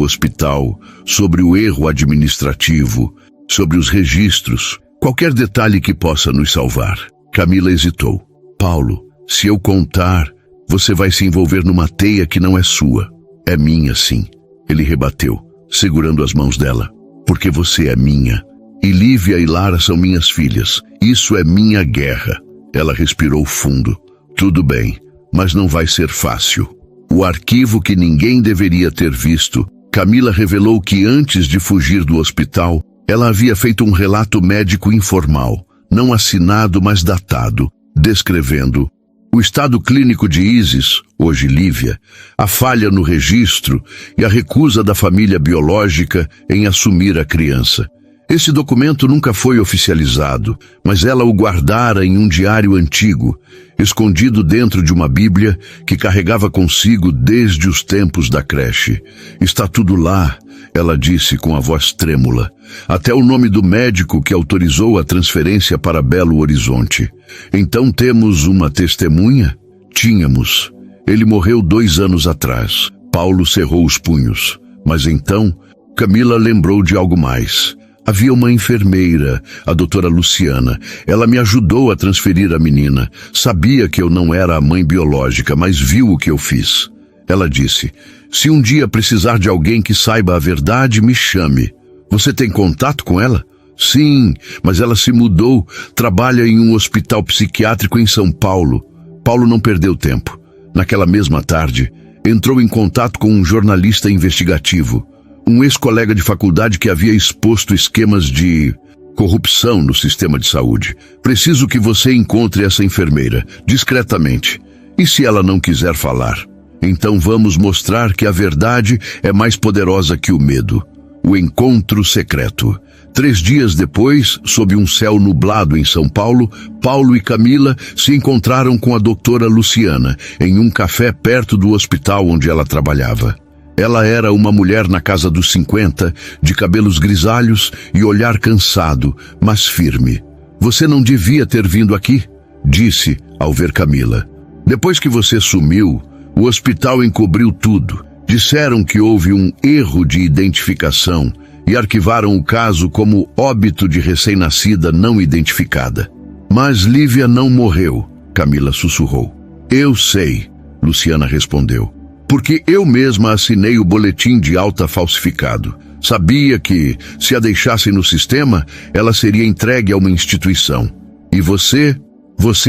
hospital, sobre o erro administrativo, sobre os registros, qualquer detalhe que possa nos salvar. Camila hesitou. "Paulo, se eu contar, você vai se envolver numa teia que não é sua. É minha, sim." Ele rebateu, segurando as mãos dela. "Porque você é minha. E Lívia e Lara são minhas filhas. Isso é minha guerra." Ela respirou fundo. "Tudo bem, mas não vai ser fácil." O arquivo que ninguém deveria ter visto, Camila revelou que antes de fugir do hospital, ela havia feito um relato médico informal, não assinado, mas datado, descrevendo o estado clínico de Isis, hoje Lívia, a falha no registro e a recusa da família biológica em assumir a criança. Esse documento nunca foi oficializado, mas ela o guardara em um diário antigo, escondido dentro de uma Bíblia que carregava consigo desde os tempos da creche. "Está tudo lá", ela disse com a voz trêmula. "Até o nome do médico que autorizou a transferência para Belo Horizonte. Então temos uma testemunha?" "Tínhamos. Ele morreu 2 anos atrás." Paulo cerrou os punhos. Mas então, Camila lembrou de algo mais. "Havia uma enfermeira, a doutora Luciana. Ela me ajudou a transferir a menina. Sabia que eu não era a mãe biológica, mas viu o que eu fiz." Ela disse: "Se um dia precisar de alguém que saiba a verdade, me chame." "Você tem contato com ela?" "Sim, mas ela se mudou. Trabalha em um hospital psiquiátrico em São Paulo." Paulo não perdeu tempo. Naquela mesma tarde, entrou em contato com um jornalista investigativo, um ex-colega de faculdade que havia exposto esquemas de corrupção no sistema de saúde. "Preciso que você encontre essa enfermeira, discretamente. E se ela não quiser falar? Então vamos mostrar que a verdade é mais poderosa que o medo." O encontro secreto. 3 dias depois, sob um céu nublado em São Paulo, Paulo e Camila se encontraram com a doutora Luciana em um café perto do hospital onde ela trabalhava. Ela era uma mulher na casa dos 50, de cabelos grisalhos e olhar cansado, mas firme. "Você não devia ter vindo aqui", disse ao ver Camila. "Depois que você sumiu, o hospital encobriu tudo. Disseram que houve um erro de identificação e arquivaram o caso como óbito de recém-nascida não identificada." "Mas Lívia não morreu", Camila sussurrou. "Eu sei", Luciana respondeu. "Porque eu mesma assinei o boletim de alta falsificado. Sabia que, se a deixassem no sistema, ela seria entregue a uma instituição. E você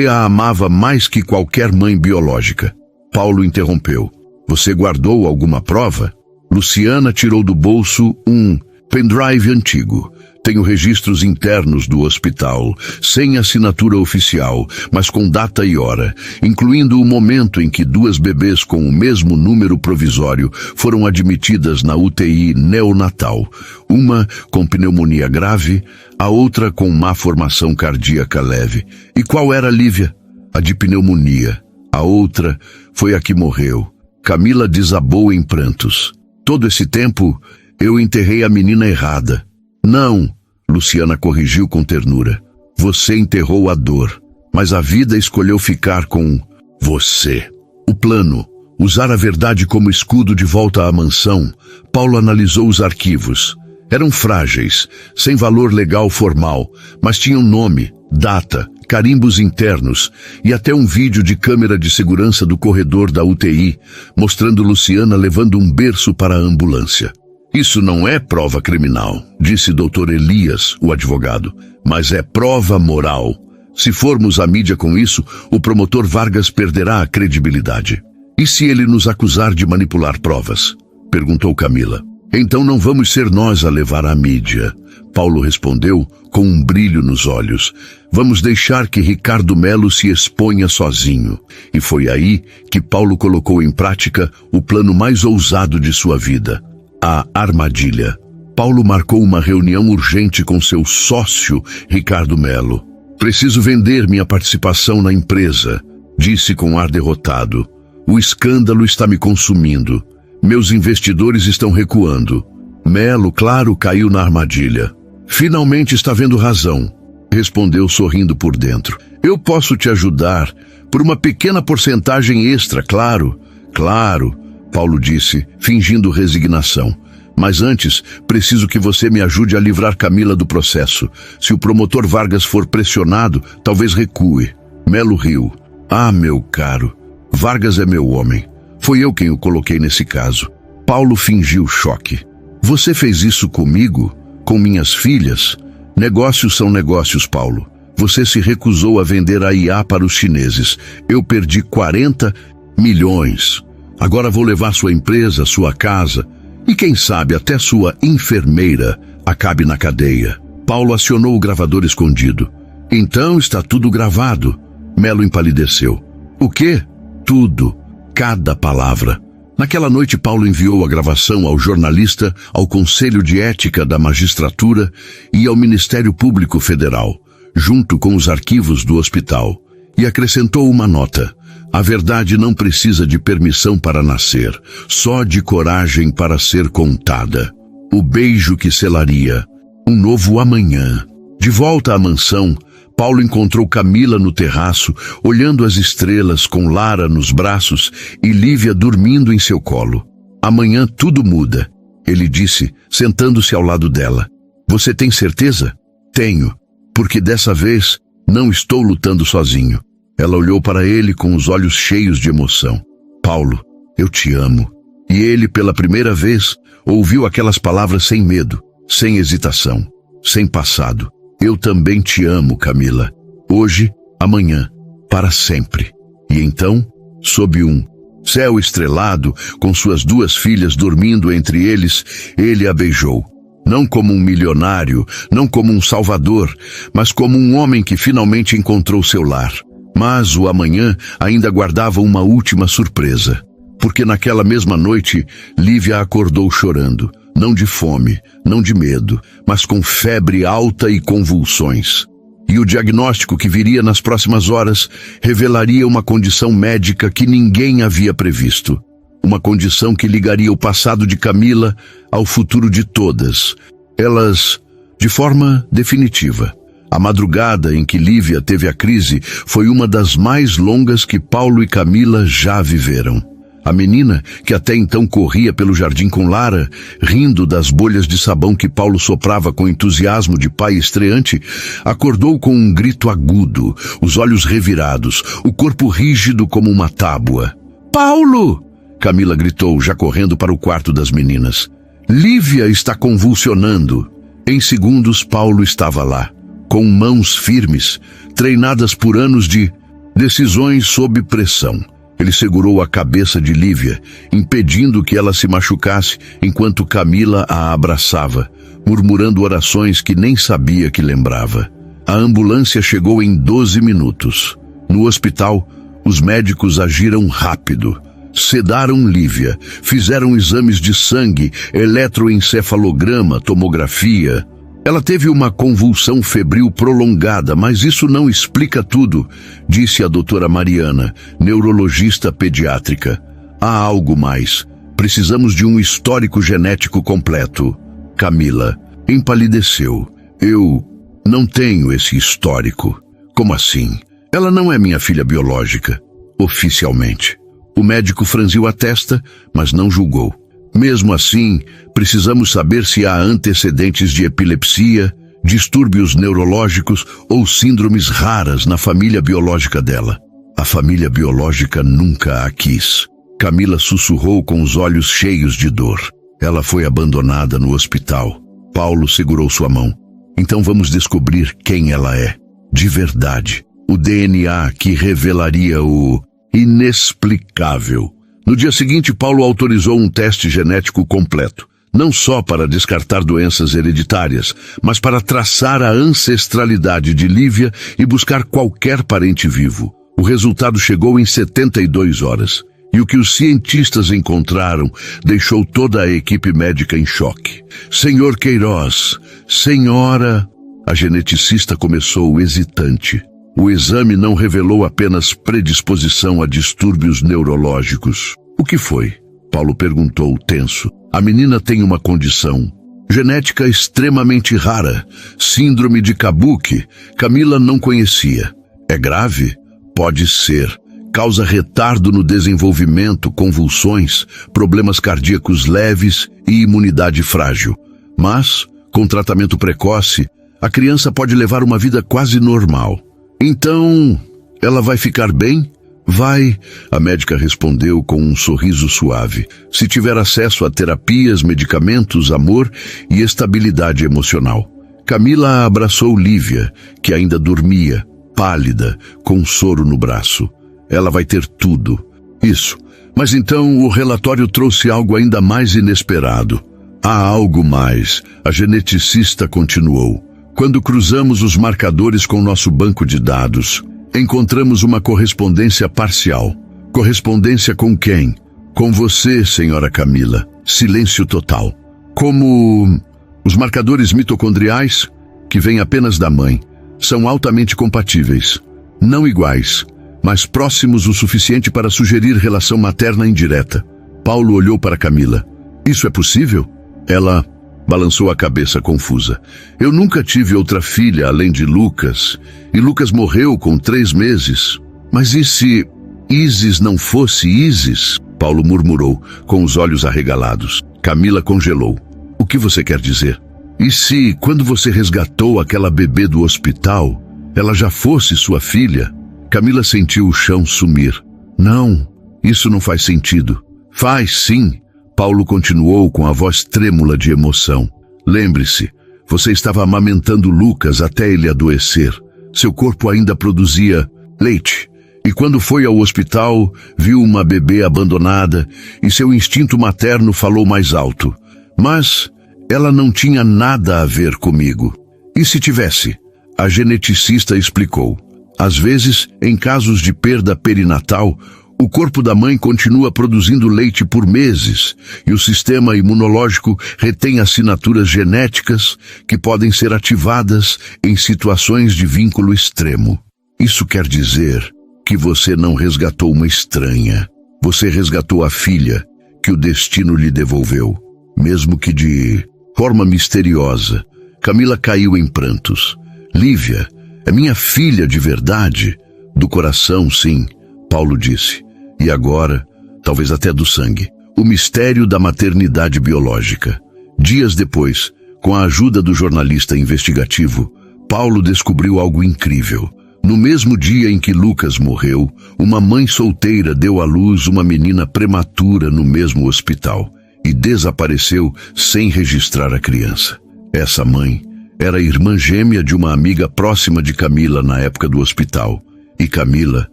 a amava mais que qualquer mãe biológica." Paulo interrompeu. "Você guardou alguma prova?" Luciana tirou do bolso um Pendrive antigo. Tenho registros internos do hospital, sem assinatura oficial, mas com data e hora, incluindo o momento em que 2 bebês com o mesmo número provisório foram admitidas na UTI neonatal. Uma com pneumonia grave, a outra com má formação cardíaca leve. E qual era a Lívia? A de pneumonia. A outra foi a que morreu. Camila desabou em prantos. Todo esse tempo, eu enterrei a menina errada. Não, Luciana corrigiu com ternura. Você enterrou a dor, mas a vida escolheu ficar com você. O plano, usar a verdade como escudo de volta à mansão. Paulo analisou os arquivos. Eram frágeis, sem valor legal formal, mas tinham nome, data, carimbos internos e até um vídeo de câmera de segurança do corredor da UTI, mostrando Luciana levando um berço para a ambulância. Isso não é prova criminal, disse Dr. Elias, o advogado, mas é prova moral. Se formos à mídia com isso, o promotor Vargas perderá a credibilidade. E se ele nos acusar de manipular provas? Perguntou Camila. Então não vamos ser nós a levar à mídia. Paulo respondeu com um brilho nos olhos. Vamos deixar que Ricardo Melo se exponha sozinho. E foi aí que Paulo colocou em prática o plano mais ousado de sua vida. A armadilha. Paulo marcou uma reunião urgente com seu sócio, Ricardo Melo. Preciso vender minha participação na empresa, disse com ar derrotado. O escândalo está me consumindo. Meus investidores estão recuando. Melo, claro, caiu na armadilha. Finalmente está vendo razão, respondeu sorrindo por dentro. Eu posso te ajudar, por uma pequena porcentagem extra, claro. Claro, Paulo disse, fingindo resignação. Mas antes, preciso que você me ajude a livrar Camila do processo. Se o promotor Vargas for pressionado, talvez recue. Melo riu. Ah, meu caro, Vargas é meu homem. Foi eu quem o coloquei nesse caso. Paulo fingiu choque. Você fez isso comigo? Com minhas filhas? Negócios são negócios, Paulo. Você se recusou a vender a IA para os chineses. Eu perdi 40 milhões. Agora vou levar sua empresa, sua casa e, quem sabe, até sua enfermeira acabe na cadeia. Paulo acionou o gravador escondido. Então está tudo gravado. Melo empalideceu. O quê? Tudo. Cada palavra. Naquela noite, Paulo enviou a gravação ao jornalista, ao Conselho de Ética da Magistratura e ao Ministério Público Federal, junto com os arquivos do hospital, e acrescentou uma nota. A verdade não precisa de permissão para nascer, só de coragem para ser contada. O beijo que selaria um novo amanhã. De volta à mansão, Paulo encontrou Camila no terraço, olhando as estrelas com Lara nos braços e Lívia dormindo em seu colo. Amanhã tudo muda, ele disse, sentando-se ao lado dela. Você tem certeza? Tenho, porque dessa vez não estou lutando sozinho. Ela olhou para ele com os olhos cheios de emoção. Paulo, eu te amo. E ele, pela primeira vez, ouviu aquelas palavras sem medo, sem hesitação, sem passado. Eu também te amo, Camila. Hoje, amanhã, para sempre. E então, sob um céu estrelado, com suas 2 filhas dormindo entre eles, ele a beijou. Não como um milionário, não como um salvador, mas como um homem que finalmente encontrou seu lar. Mas o amanhã ainda guardava uma última surpresa, porque naquela mesma noite, Lívia acordou chorando, não de fome, não de medo, mas com febre alta e convulsões. E o diagnóstico que viria nas próximas horas revelaria uma condição médica que ninguém havia previsto. Uma condição que ligaria o passado de Camila ao futuro de todas, elas de forma definitiva. A madrugada em que Lívia teve a crise foi uma das mais longas que Paulo e Camila já viveram. A menina, que até então corria pelo jardim com Lara, rindo das bolhas de sabão que Paulo soprava com entusiasmo de pai estreante, acordou com um grito agudo, os olhos revirados, o corpo rígido como uma tábua. Paulo! Camila gritou, já correndo para o quarto das meninas. Lívia está convulsionando. Em segundos, Paulo estava lá, com mãos firmes, treinadas por anos de decisões sob pressão. Ele segurou a cabeça de Lívia, impedindo que ela se machucasse, enquanto Camila a abraçava, murmurando orações que nem sabia que lembrava. A ambulância chegou em 12 minutos. No hospital, os médicos agiram rápido. Sedaram Lívia, fizeram exames de sangue, eletroencefalograma, tomografia. Ela teve uma convulsão febril prolongada, mas isso não explica tudo, disse a doutora Mariana, neurologista pediátrica. Há algo mais. Precisamos de um histórico genético completo. Camila empalideceu. Eu não tenho esse histórico. Como assim? Ela não é minha filha biológica, oficialmente. O médico franziu a testa, mas não julgou. Mesmo assim, precisamos saber se há antecedentes de epilepsia, distúrbios neurológicos ou síndromes raras na família biológica dela. A família biológica nunca a quis. Camila sussurrou com os olhos cheios de dor. Ela foi abandonada no hospital. Paulo segurou sua mão. Então vamos descobrir quem ela é, de verdade. O DNA que revelaria o inexplicável. No dia seguinte, Paulo autorizou um teste genético completo, não só para descartar doenças hereditárias, mas para traçar a ancestralidade de Lívia e buscar qualquer parente vivo. O resultado chegou em 72 horas, e o que os cientistas encontraram deixou toda a equipe médica em choque. Senhor Queiroz, senhora... A geneticista começou hesitante. O exame não revelou apenas predisposição a distúrbios neurológicos. O que foi? Paulo perguntou, tenso. A menina tem uma condição genética extremamente rara, síndrome de Kabuki. Camila não conhecia. É grave? Pode ser. Causa retardo no desenvolvimento, convulsões, problemas cardíacos leves e imunidade frágil. Mas, com tratamento precoce, a criança pode levar uma vida quase normal. Então, ela vai ficar bem? Vai, a médica respondeu com um sorriso suave. Se tiver acesso a terapias, medicamentos, amor e estabilidade emocional. Camila abraçou Lívia, que ainda dormia, pálida, com soro no braço. Ela vai ter tudo. Isso. Mas então o relatório trouxe algo ainda mais inesperado. Há algo mais, a geneticista continuou. Quando cruzamos os marcadores com nosso banco de dados, encontramos uma correspondência parcial. Correspondência com quem? Com você, senhora Camila. Silêncio total. Como os marcadores mitocondriais, que vêm apenas da mãe, são altamente compatíveis. Não iguais, mas próximos o suficiente para sugerir relação materna indireta. Paulo olhou para Camila. Isso é possível? Ela balançou a cabeça confusa. Eu nunca tive outra filha além de Lucas, e Lucas morreu com 3 meses. Mas e se Isis não fosse Isis? Paulo murmurou, com os olhos arregalados. Camila congelou. O que você quer dizer? E se, quando você resgatou aquela bebê do hospital, ela já fosse sua filha? Camila sentiu o chão sumir. Não, isso não faz sentido. Faz sim. Paulo continuou com a voz trêmula de emoção. Lembre-se, você estava amamentando Lucas até ele adoecer. Seu corpo ainda produzia leite. E quando foi ao hospital, viu uma bebê abandonada e seu instinto materno falou mais alto. Mas ela não tinha nada a ver comigo. E se tivesse? A geneticista explicou. Às vezes, em casos de perda perinatal, o corpo da mãe continua produzindo leite por meses e o sistema imunológico retém assinaturas genéticas que podem ser ativadas em situações de vínculo extremo. Isso quer dizer que você não resgatou uma estranha. Você resgatou a filha que o destino lhe devolveu, mesmo que de forma misteriosa. Camila caiu em prantos. Lívia, é minha filha de verdade? Do coração, sim, Paulo disse. E agora, talvez até do sangue. O mistério da maternidade biológica. Dias depois, com a ajuda do jornalista investigativo, Paulo descobriu algo incrível. No mesmo dia em que Lucas morreu, uma mãe solteira deu à luz uma menina prematura no mesmo hospital e desapareceu sem registrar a criança. Essa mãe era irmã gêmea de uma amiga próxima de Camila na época do hospital. E Camila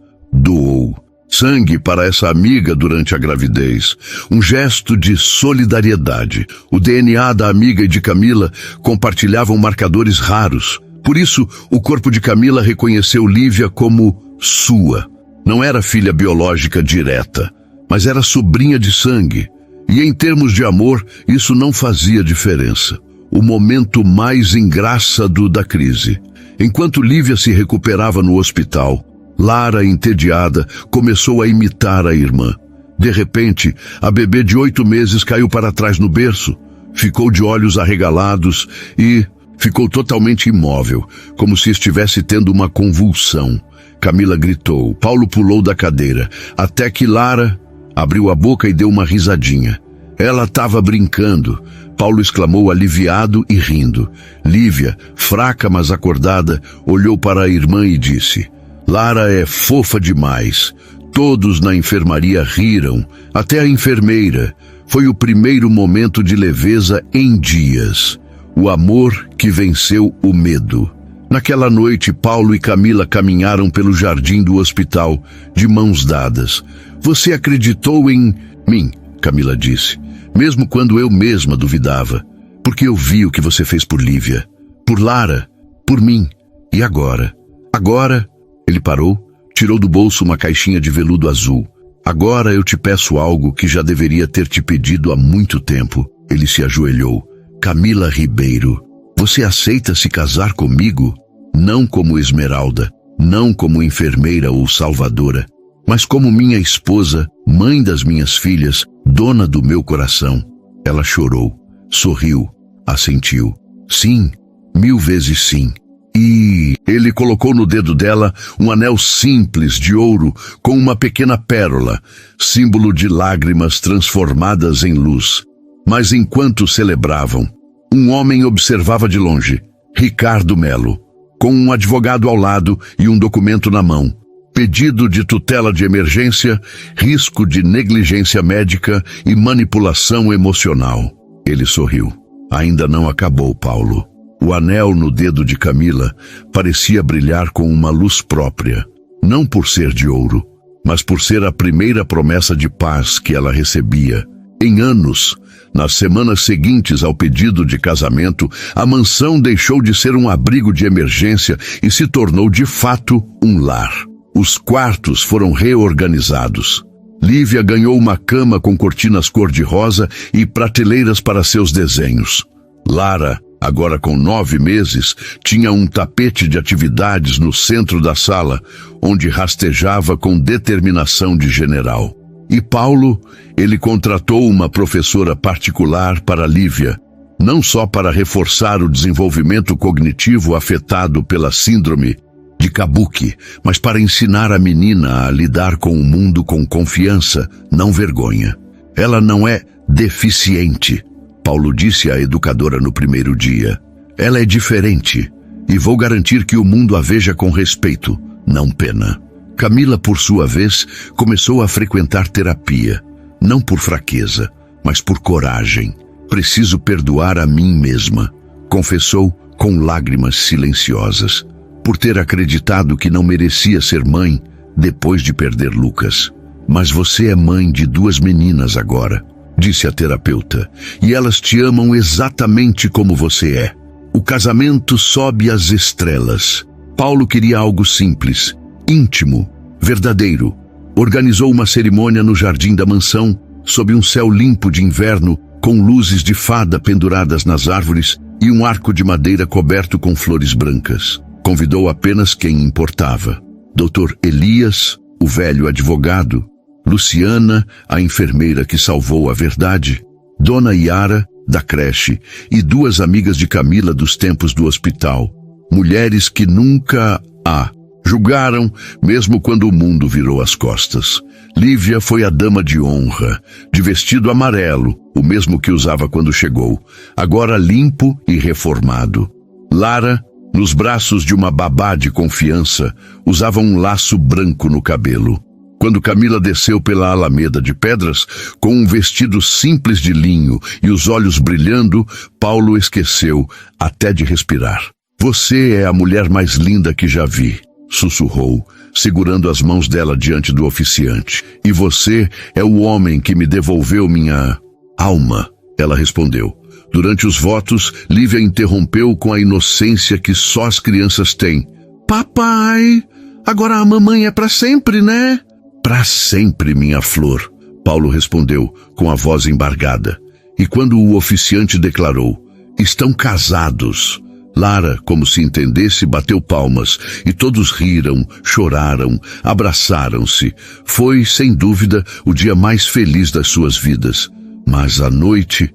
doou Sangue para essa amiga durante a gravidez. Um gesto de solidariedade. O DNA da amiga e de Camila compartilhavam marcadores raros. Por isso, o corpo de Camila reconheceu Lívia como sua. Não era filha biológica direta, mas era sobrinha de sangue. E em termos de amor, isso não fazia diferença. O momento mais engraçado da crise. Enquanto Lívia se recuperava no hospital, Lara, entediada, começou a imitar a irmã. De repente, a bebê de 8 meses caiu para trás no berço, ficou de olhos arregalados e ficou totalmente imóvel, como se estivesse tendo uma convulsão. Camila gritou. Paulo pulou da cadeira, até que Lara abriu a boca e deu uma risadinha. Ela estava brincando. Paulo exclamou aliviado e rindo. Lívia, fraca mas acordada, olhou para a irmã e disse: Lara é fofa demais. Todos na enfermaria riram, até a enfermeira. Foi o primeiro momento de leveza em dias. O amor que venceu o medo. Naquela noite, Paulo e Camila caminharam pelo jardim do hospital, de mãos dadas. Você acreditou em mim, Camila disse, mesmo quando eu mesma duvidava. Porque eu vi o que você fez por Lívia, por Lara, por mim. E agora? Agora... Ele parou, tirou do bolso uma caixinha de veludo azul. Agora eu te peço algo que já deveria ter te pedido há muito tempo. Ele se ajoelhou. Camila Ribeiro, você aceita se casar comigo? Não como Esmeralda, não como enfermeira ou salvadora, mas como minha esposa, mãe das minhas filhas, dona do meu coração. Ela chorou, sorriu, assentiu. Sim, 1000 vezes sim. E ele colocou no dedo dela um anel simples de ouro com uma pequena pérola, símbolo de lágrimas transformadas em luz. Mas enquanto celebravam, um homem observava de longe, Ricardo Melo, com um advogado ao lado e um documento na mão. Pedido de tutela de emergência, risco de negligência médica e manipulação emocional. Ele sorriu. Ainda não acabou, Paulo. O anel no dedo de Camila parecia brilhar com uma luz própria, não por ser de ouro, mas por ser a primeira promessa de paz que ela recebia. Em anos, nas semanas seguintes ao pedido de casamento, a mansão deixou de ser um abrigo de emergência e se tornou de fato um lar. Os quartos foram reorganizados. Lívia ganhou uma cama com cortinas cor-de-rosa e prateleiras para seus desenhos. Lara, agora com 9 meses, tinha um tapete de atividades no centro da sala, onde rastejava com determinação de general. E Paulo, ele contratou uma professora particular para Lívia, não só para reforçar o desenvolvimento cognitivo afetado pela síndrome de Kabuki, mas para ensinar a menina a lidar com o mundo com confiança, não vergonha. Ela não é deficiente, Paulo disse à educadora no primeiro dia. Ela é diferente, e vou garantir que o mundo a veja com respeito, não pena. Camila, por sua vez, começou a frequentar terapia, não por fraqueza, mas por coragem. Preciso perdoar a mim mesma, confessou com lágrimas silenciosas, por ter acreditado que não merecia ser mãe depois de perder Lucas. Mas você é mãe de 2 meninas agora, disse a terapeuta, e elas te amam exatamente como você é. O casamento sobe às estrelas. Paulo queria algo simples, íntimo, verdadeiro. Organizou uma cerimônia no jardim da mansão, sob um céu limpo de inverno, com luzes de fada penduradas nas árvores e um arco de madeira coberto com flores brancas. Convidou apenas quem importava. Dr. Elias, o velho advogado, Luciana, a enfermeira que salvou a verdade, Dona Yara, da creche, e 2 amigas de Camila dos tempos do hospital, mulheres que nunca a julgaram, mesmo quando o mundo virou as costas. Lívia foi a dama de honra, de vestido amarelo, o mesmo que usava quando chegou, agora limpo e reformado. Lara, nos braços de uma babá de confiança, usava um laço branco no cabelo. Quando Camila desceu pela alameda de pedras, com um vestido simples de linho e os olhos brilhando, Paulo esqueceu até de respirar. Você é a mulher mais linda que já vi, sussurrou, segurando as mãos dela diante do oficiante. E você é o homem que me devolveu minha alma, ela respondeu. Durante os votos, Lívia interrompeu com a inocência que só as crianças têm. Papai, agora a mamãe é para sempre, né? Para sempre, minha flor, Paulo respondeu com a voz embargada. E quando o oficiante declarou, estão casados, Lara, como se entendesse, bateu palmas, e todos riram, choraram, abraçaram-se. Foi, sem dúvida, o dia mais feliz das suas vidas. Mas a noite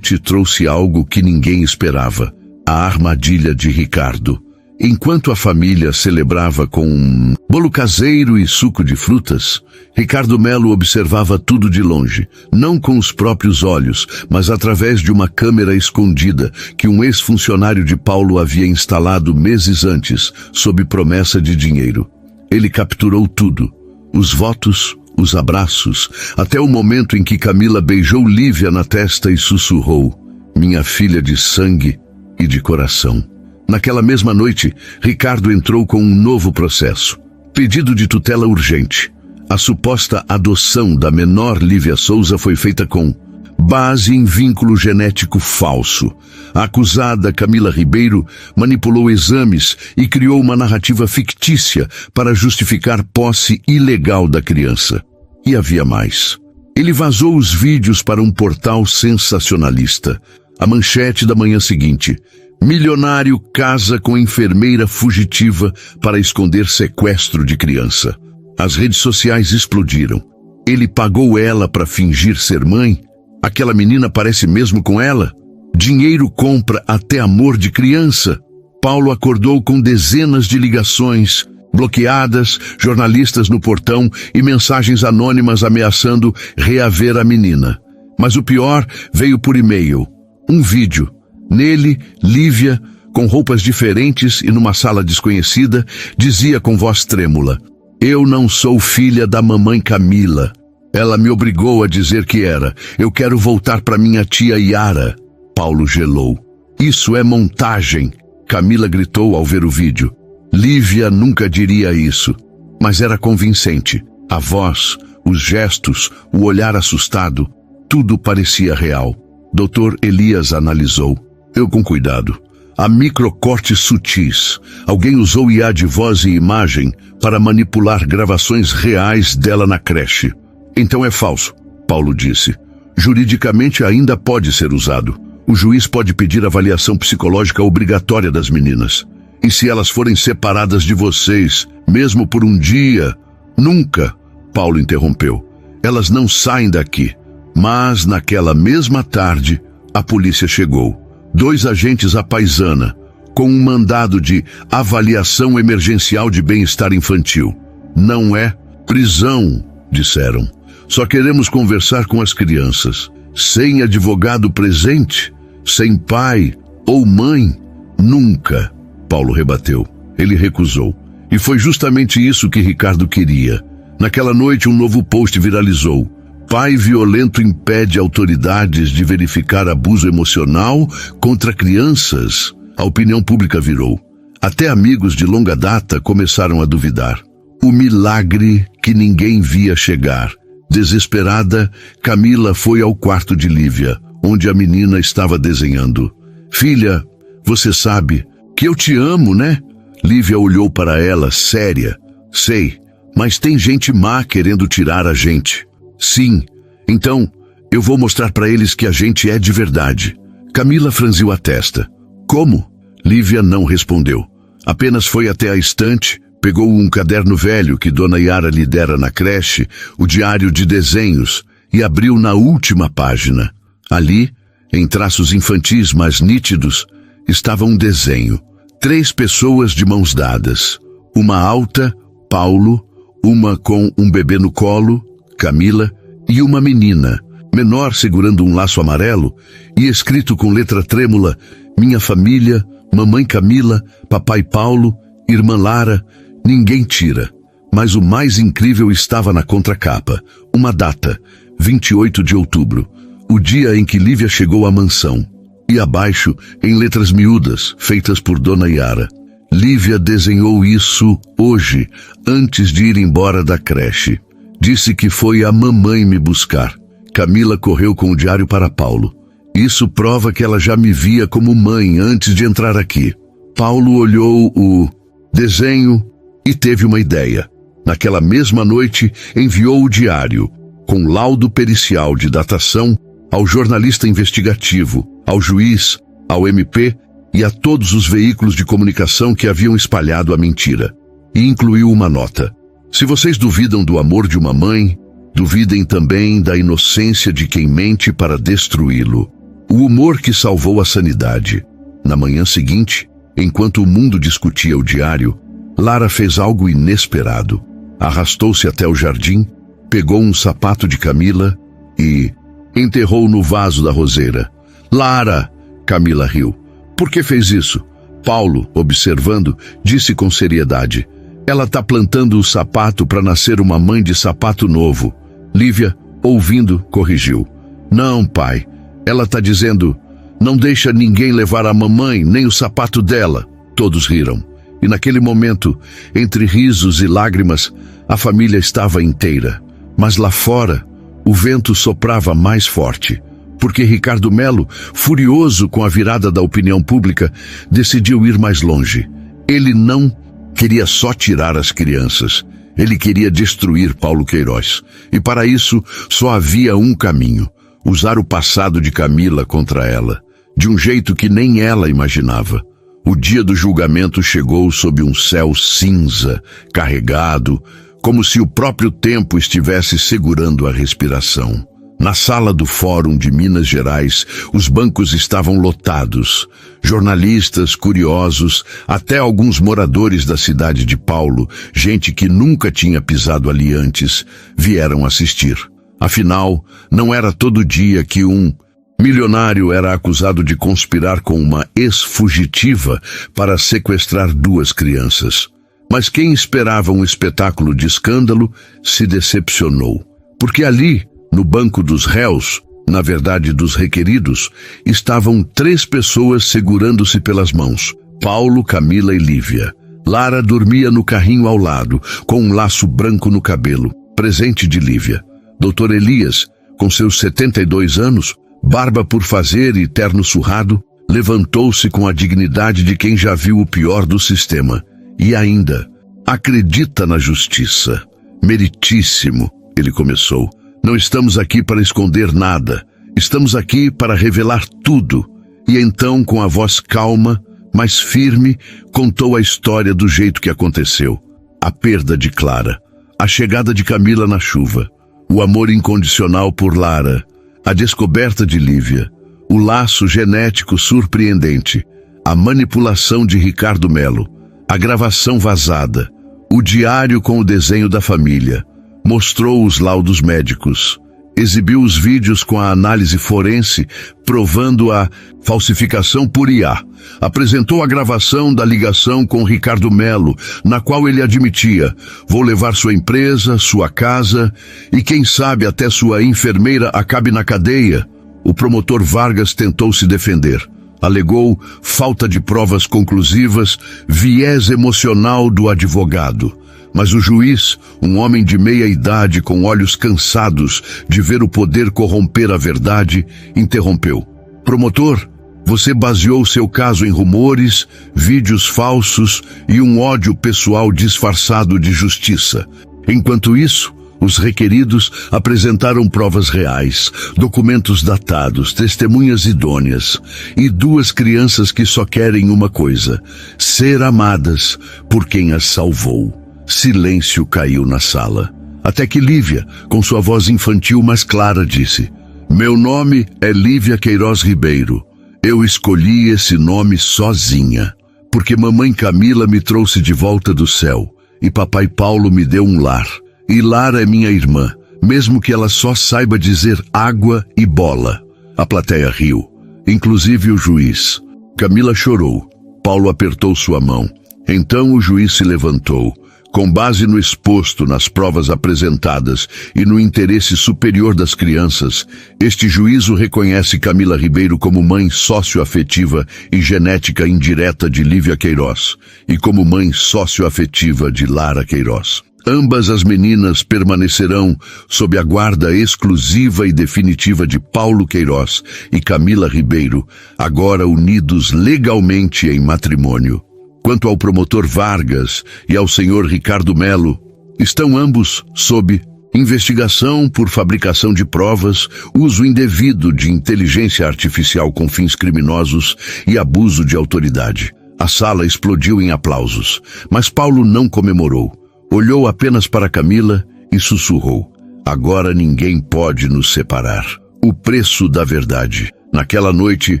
trouxe algo que ninguém esperava, a armadilha de Ricardo. Enquanto a família celebrava com um bolo caseiro e suco de frutas, Ricardo Melo observava tudo de longe, não com os próprios olhos, mas através de uma câmera escondida que um ex-funcionário de Paulo havia instalado meses antes, sob promessa de dinheiro. Ele capturou tudo, os votos, os abraços, até o momento em que Camila beijou Lívia na testa e sussurrou, minha filha de sangue e de coração. Naquela mesma noite, Ricardo entrou com um novo processo. Pedido de tutela urgente. A suposta adoção da menor Lívia Souza foi feita com base em vínculo genético falso. A acusada Camila Ribeiro manipulou exames e criou uma narrativa fictícia para justificar posse ilegal da criança. E havia mais. Ele vazou os vídeos para um portal sensacionalista. A manchete da manhã seguinte: milionário casa com enfermeira fugitiva para esconder sequestro de criança. As redes sociais explodiram. Ele pagou ela para fingir ser mãe? Aquela menina parece mesmo com ela? Dinheiro compra até amor de criança. Paulo acordou com dezenas de ligações bloqueadas, jornalistas no portão e mensagens anônimas ameaçando reaver a menina. Mas o pior veio por e-mail. Um vídeo. Nele, Lívia, com roupas diferentes e numa sala desconhecida, dizia com voz trêmula: eu não sou filha da mamãe Camila. Ela me obrigou a dizer que era. Eu quero voltar para minha tia Yara. Paulo gelou. Isso é montagem, Camila gritou ao ver o vídeo. Lívia nunca diria isso, mas era convincente. A voz, os gestos, o olhar assustado, tudo parecia real. Dr. Elias analisou. Eu com cuidado. Há microcortes sutis. Alguém usou IA de voz e imagem para manipular gravações reais dela na creche. Então é falso, Paulo disse. Juridicamente ainda pode ser usado. O juiz pode pedir avaliação psicológica obrigatória das meninas. E se elas forem separadas de vocês, mesmo por um dia? Nunca, Paulo interrompeu. Elas não saem daqui. Mas naquela mesma tarde, a polícia chegou. 2 agentes à paisana, com um mandado de avaliação emergencial de bem-estar infantil. Não é prisão, disseram. Só queremos conversar com as crianças. Sem advogado presente, sem pai ou mãe, nunca, Paulo rebateu. Ele recusou. E foi justamente isso que Ricardo queria. Naquela noite, um novo post viralizou. Pai violento impede autoridades de verificar abuso emocional contra crianças. A opinião pública virou. Até amigos de longa data começaram a duvidar. O milagre que ninguém via chegar. Desesperada, Camila foi ao quarto de Lívia, onde a menina estava desenhando. Filha, você sabe que eu te amo, né? Lívia olhou para ela, séria. Sei, mas tem gente má querendo tirar a gente. Sim, então eu vou mostrar para eles que a gente é de verdade. Camila franziu a testa. Como? Lívia não respondeu. Apenas foi até a estante, pegou um caderno velho que Dona Yara lhe dera na creche, o diário de desenhos, e abriu na última página. Ali, em traços infantis mas nítidos, estava um desenho. 3 pessoas de mãos dadas. Uma alta, Paulo, uma com um bebê no colo, Camila, e uma menina, menor segurando um laço amarelo, e escrito com letra trêmula, minha família, mamãe Camila, papai Paulo, irmã Lara, ninguém tira. Mas o mais incrível estava na contracapa, uma data, 28 de outubro, o dia em que Lívia chegou à mansão. E abaixo, em letras miúdas, feitas por Dona Yara, Lívia desenhou isso hoje, antes de ir embora da creche. Disse que foi a mamãe me buscar. Camila correu com o diário para Paulo. Isso prova que ela já me via como mãe antes de entrar aqui. Paulo olhou o desenho e teve uma ideia. Naquela mesma noite, enviou o diário, com laudo pericial de datação, ao jornalista investigativo, ao juiz, ao MP e a todos os veículos de comunicação que haviam espalhado a mentira. E incluiu uma nota. Se vocês duvidam do amor de uma mãe, duvidem também da inocência de quem mente para destruí-lo. O humor que salvou a sanidade. Na manhã seguinte, enquanto o mundo discutia o diário, Lara fez algo inesperado. Arrastou-se até o jardim, pegou um sapato de Camila e enterrou no vaso da roseira. Lara! Camila riu. Por que fez isso? Paulo, observando, disse com seriedade. Ela tá plantando o sapato para nascer uma mãe de sapato novo. Lívia, ouvindo, corrigiu. Não, pai. Ela tá dizendo, não deixa ninguém levar a mamãe, nem o sapato dela. Todos riram. E naquele momento, entre risos e lágrimas, a família estava inteira. Mas lá fora, o vento soprava mais forte. Porque Ricardo Melo, furioso com a virada da opinião pública, decidiu ir mais longe. Ele não queria só tirar as crianças. Ele queria destruir Paulo Queiroz. E para isso, só havia um caminho. Usar o passado de Camila contra ela. De um jeito que nem ela imaginava. O dia do julgamento chegou sob um céu cinza, carregado, como se o próprio tempo estivesse segurando a respiração. Na sala do Fórum de Minas Gerais, os bancos estavam lotados. Jornalistas, curiosos, até alguns moradores da cidade de Paulo, gente que nunca tinha pisado ali antes, vieram assistir. Afinal, não era todo dia que um milionário era acusado de conspirar com uma ex-fugitiva para sequestrar 2 crianças. Mas quem esperava um espetáculo de escândalo se decepcionou. Porque ali, no banco dos réus, na verdade dos requeridos, estavam 3 pessoas segurando-se pelas mãos. Paulo, Camila e Lívia. Lara dormia no carrinho ao lado, com um laço branco no cabelo, presente de Lívia. Dr. Elias, com seus 72 anos, barba por fazer e terno surrado, levantou-se com a dignidade de quem já viu o pior do sistema. E ainda, acredita na justiça. Meritíssimo, ele começou. Não estamos aqui para esconder nada. Estamos aqui para revelar tudo. E então, com a voz calma, mas firme, contou a história do jeito que aconteceu. A perda de Clara, a chegada de Camila na chuva, o amor incondicional por Lara, a descoberta de Lívia, o laço genético surpreendente, a manipulação de Ricardo Melo, a gravação vazada, o diário com o desenho da família, mostrou os laudos médicos, exibiu os vídeos com a análise forense, provando a falsificação por IA, apresentou a gravação da ligação com Ricardo Melo, na qual ele admitia, vou levar sua empresa, sua casa e quem sabe até sua enfermeira acabe na cadeia. O promotor Vargas tentou se defender. Alegou falta de provas conclusivas, viés emocional do advogado. Mas o juiz, um homem de meia idade com olhos cansados de ver o poder corromper a verdade, interrompeu. Promotor, você baseou seu caso em rumores, vídeos falsos e um ódio pessoal disfarçado de justiça. Enquanto isso, os requeridos apresentaram provas reais, documentos datados, testemunhas idôneas e 2 crianças que só querem uma coisa: ser amadas por quem as salvou. Silêncio caiu na sala, até que Lívia, com sua voz infantil mais clara, disse: meu nome é Lívia Queiroz Ribeiro. Eu escolhi esse nome sozinha, porque mamãe Camila me trouxe de volta do céu, e papai Paulo me deu um lar. E Lara é minha irmã, mesmo que ela só saiba dizer água e bola. A plateia riu, inclusive o juiz. Camila chorou. Paulo apertou sua mão. Então o juiz se levantou, Com base no exposto nas provas apresentadas e no interesse superior das crianças, este juízo reconhece Camila Ribeiro como mãe socioafetiva e genética indireta de Lívia Queiroz e como mãe socioafetiva de Lara Queiroz. Ambas as meninas permanecerão sob a guarda exclusiva e definitiva de Paulo Queiroz e Camila Ribeiro, agora unidos legalmente em matrimônio. Quanto ao promotor Vargas e ao senhor Ricardo Melo, estão ambos sob investigação por fabricação de provas, uso indevido de inteligência artificial com fins criminosos e abuso de autoridade. A sala explodiu em aplausos, mas Paulo não comemorou. Olhou apenas para Camila e sussurrou: agora ninguém pode nos separar. O preço da verdade. Naquela noite,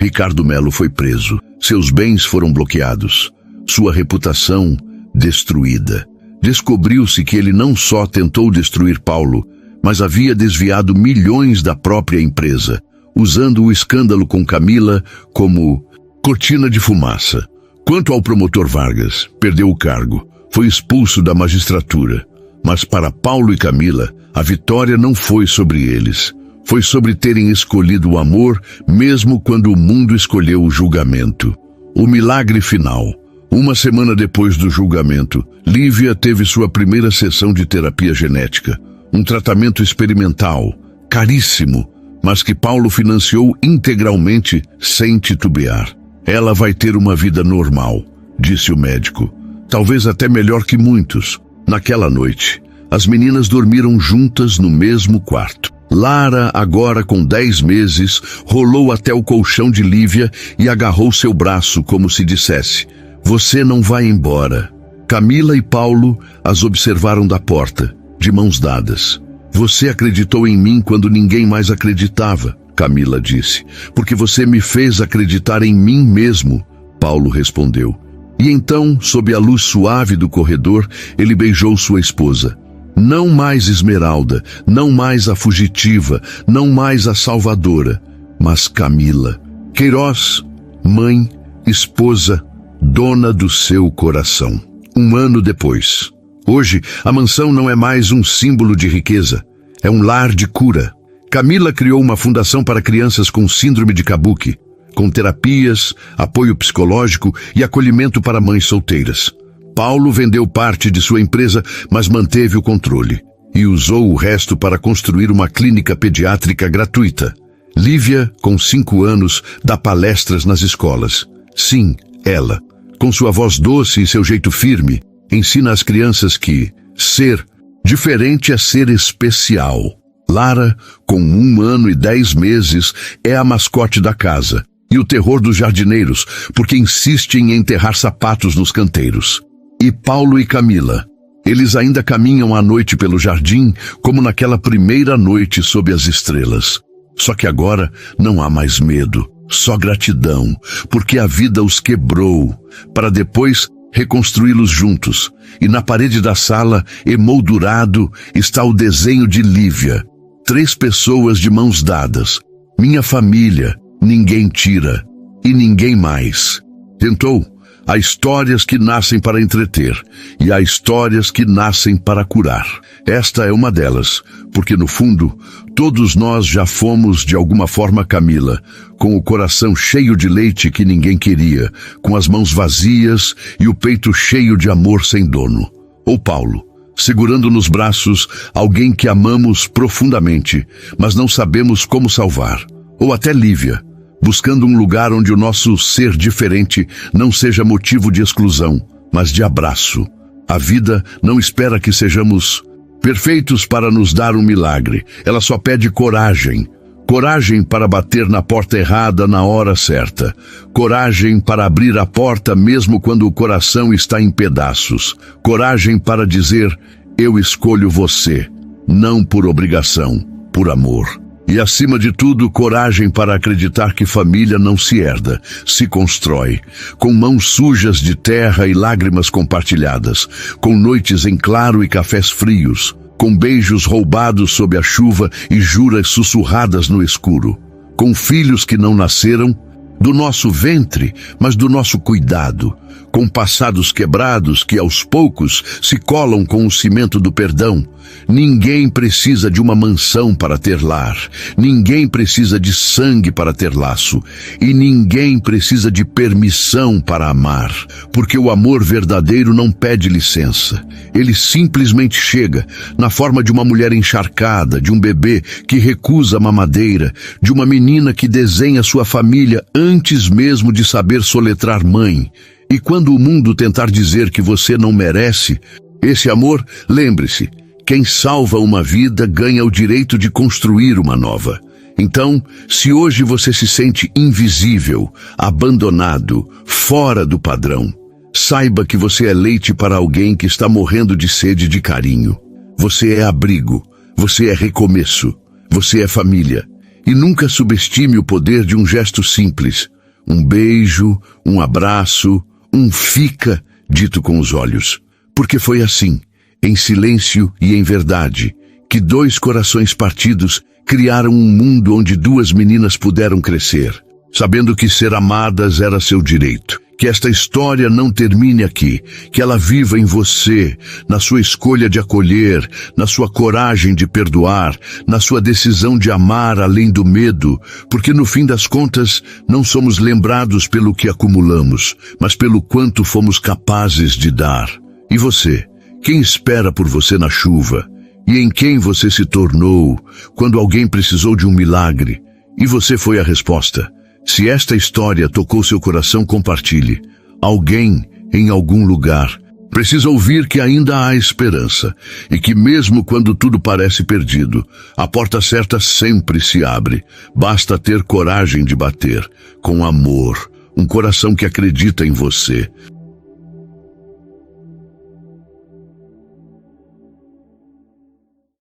Ricardo Melo foi preso. Seus bens foram bloqueados. Sua reputação destruída. Descobriu-se que ele não só tentou destruir Paulo, mas havia desviado milhões da própria empresa, usando o escândalo com Camila como cortina de fumaça. Quanto ao promotor Vargas, perdeu o cargo, foi expulso da magistratura. Mas para Paulo e Camila, a vitória não foi sobre eles. Foi sobre terem escolhido o amor, mesmo quando o mundo escolheu o julgamento. O milagre final. Uma semana depois do julgamento, Lívia teve sua primeira sessão de terapia genética, um tratamento experimental, caríssimo, mas que Paulo financiou integralmente sem titubear. Ela vai ter uma vida normal, disse o médico, talvez até melhor que muitos. Naquela noite, as meninas dormiram juntas no mesmo quarto. Lara, agora com 10 meses, rolou até o colchão de Lívia e agarrou seu braço como se dissesse: você não vai embora. Camila e Paulo as observaram da porta, de mãos dadas. Você acreditou em mim quando ninguém mais acreditava, Camila disse. Porque você me fez acreditar em mim mesmo, Paulo respondeu. E então, sob a luz suave do corredor, ele beijou sua esposa. Não mais Esmeralda, não mais a fugitiva, não mais a salvadora, mas Camila Queiroz, mãe, esposa, dona do seu coração. 1 ano depois. Hoje, a mansão não é mais um símbolo de riqueza. É um lar de cura. Camila criou uma fundação para crianças com síndrome de Kabuki, com terapias, apoio psicológico e acolhimento para mães solteiras. Paulo vendeu parte de sua empresa, mas manteve o controle e usou o resto para construir uma clínica pediátrica gratuita. Lívia, com 5 anos, dá palestras nas escolas. Sim, ela, com sua voz doce e seu jeito firme, ensina às crianças que ser diferente é ser especial. Lara, com 1 ano e 10 meses, é a mascote da casa e o terror dos jardineiros, porque insiste em enterrar sapatos nos canteiros. E Paulo e Camila, eles ainda caminham à noite pelo jardim, como naquela primeira noite sob as estrelas. Só que agora não há mais medo, só gratidão, porque a vida os quebrou, para depois reconstruí-los juntos. E na parede da sala, emoldurado, está o desenho de Lívia. 3 pessoas de mãos dadas. Minha família, ninguém tira, e ninguém mais. Tentou. Há histórias que nascem para entreter, e há histórias que nascem para curar. Esta é uma delas, porque no fundo, todos nós já fomos de alguma forma Camila, com o coração cheio de leite que ninguém queria, com as mãos vazias e o peito cheio de amor sem dono. Ou Paulo, segurando nos braços alguém que amamos profundamente, mas não sabemos como salvar. Ou até Lívia, buscando um lugar onde o nosso ser diferente não seja motivo de exclusão, mas de abraço. A vida não espera que sejamos perfeitos para nos dar um milagre. Ela só pede coragem. Coragem para bater na porta errada na hora certa. Coragem para abrir a porta mesmo quando o coração está em pedaços. Coragem para dizer: eu escolho você, não por obrigação, por amor. E, acima de tudo, coragem para acreditar que família não se herda, se constrói, com mãos sujas de terra e lágrimas compartilhadas, com noites em claro e cafés frios, com beijos roubados sob a chuva e juras sussurradas no escuro, com filhos que não nasceram do nosso ventre, mas do nosso cuidado, com passados quebrados que aos poucos se colam com o cimento do perdão. Ninguém precisa de uma mansão para ter lar, ninguém precisa de sangue para ter laço, e ninguém precisa de permissão para amar, porque o amor verdadeiro não pede licença. Ele simplesmente chega, na forma de uma mulher encharcada, de um bebê que recusa a mamadeira, de uma menina que desenha sua família antes mesmo de saber soletrar mãe. E quando o mundo tentar dizer que você não merece esse amor, lembre-se, quem salva uma vida ganha o direito de construir uma nova. Então, se hoje você se sente invisível, abandonado, fora do padrão, saiba que você é leite para alguém que está morrendo de sede de carinho. Você é abrigo, você é recomeço, você é família. E nunca subestime o poder de um gesto simples. Um beijo, um abraço, um fica, dito com os olhos. Porque foi assim, em silêncio e em verdade, que dois corações partidos criaram um mundo onde duas meninas puderam crescer, sabendo que ser amadas era seu direito. Que esta história não termine aqui, que ela viva em você, na sua escolha de acolher, na sua coragem de perdoar, na sua decisão de amar além do medo, porque no fim das contas não somos lembrados pelo que acumulamos, mas pelo quanto fomos capazes de dar. E você? Quem espera por você na chuva? E em quem você se tornou quando alguém precisou de um milagre? E você foi a resposta. Se esta história tocou seu coração, compartilhe. Alguém, em algum lugar, precisa ouvir que ainda há esperança e que mesmo quando tudo parece perdido, a porta certa sempre se abre. Basta ter coragem de bater, com amor, um coração que acredita em você.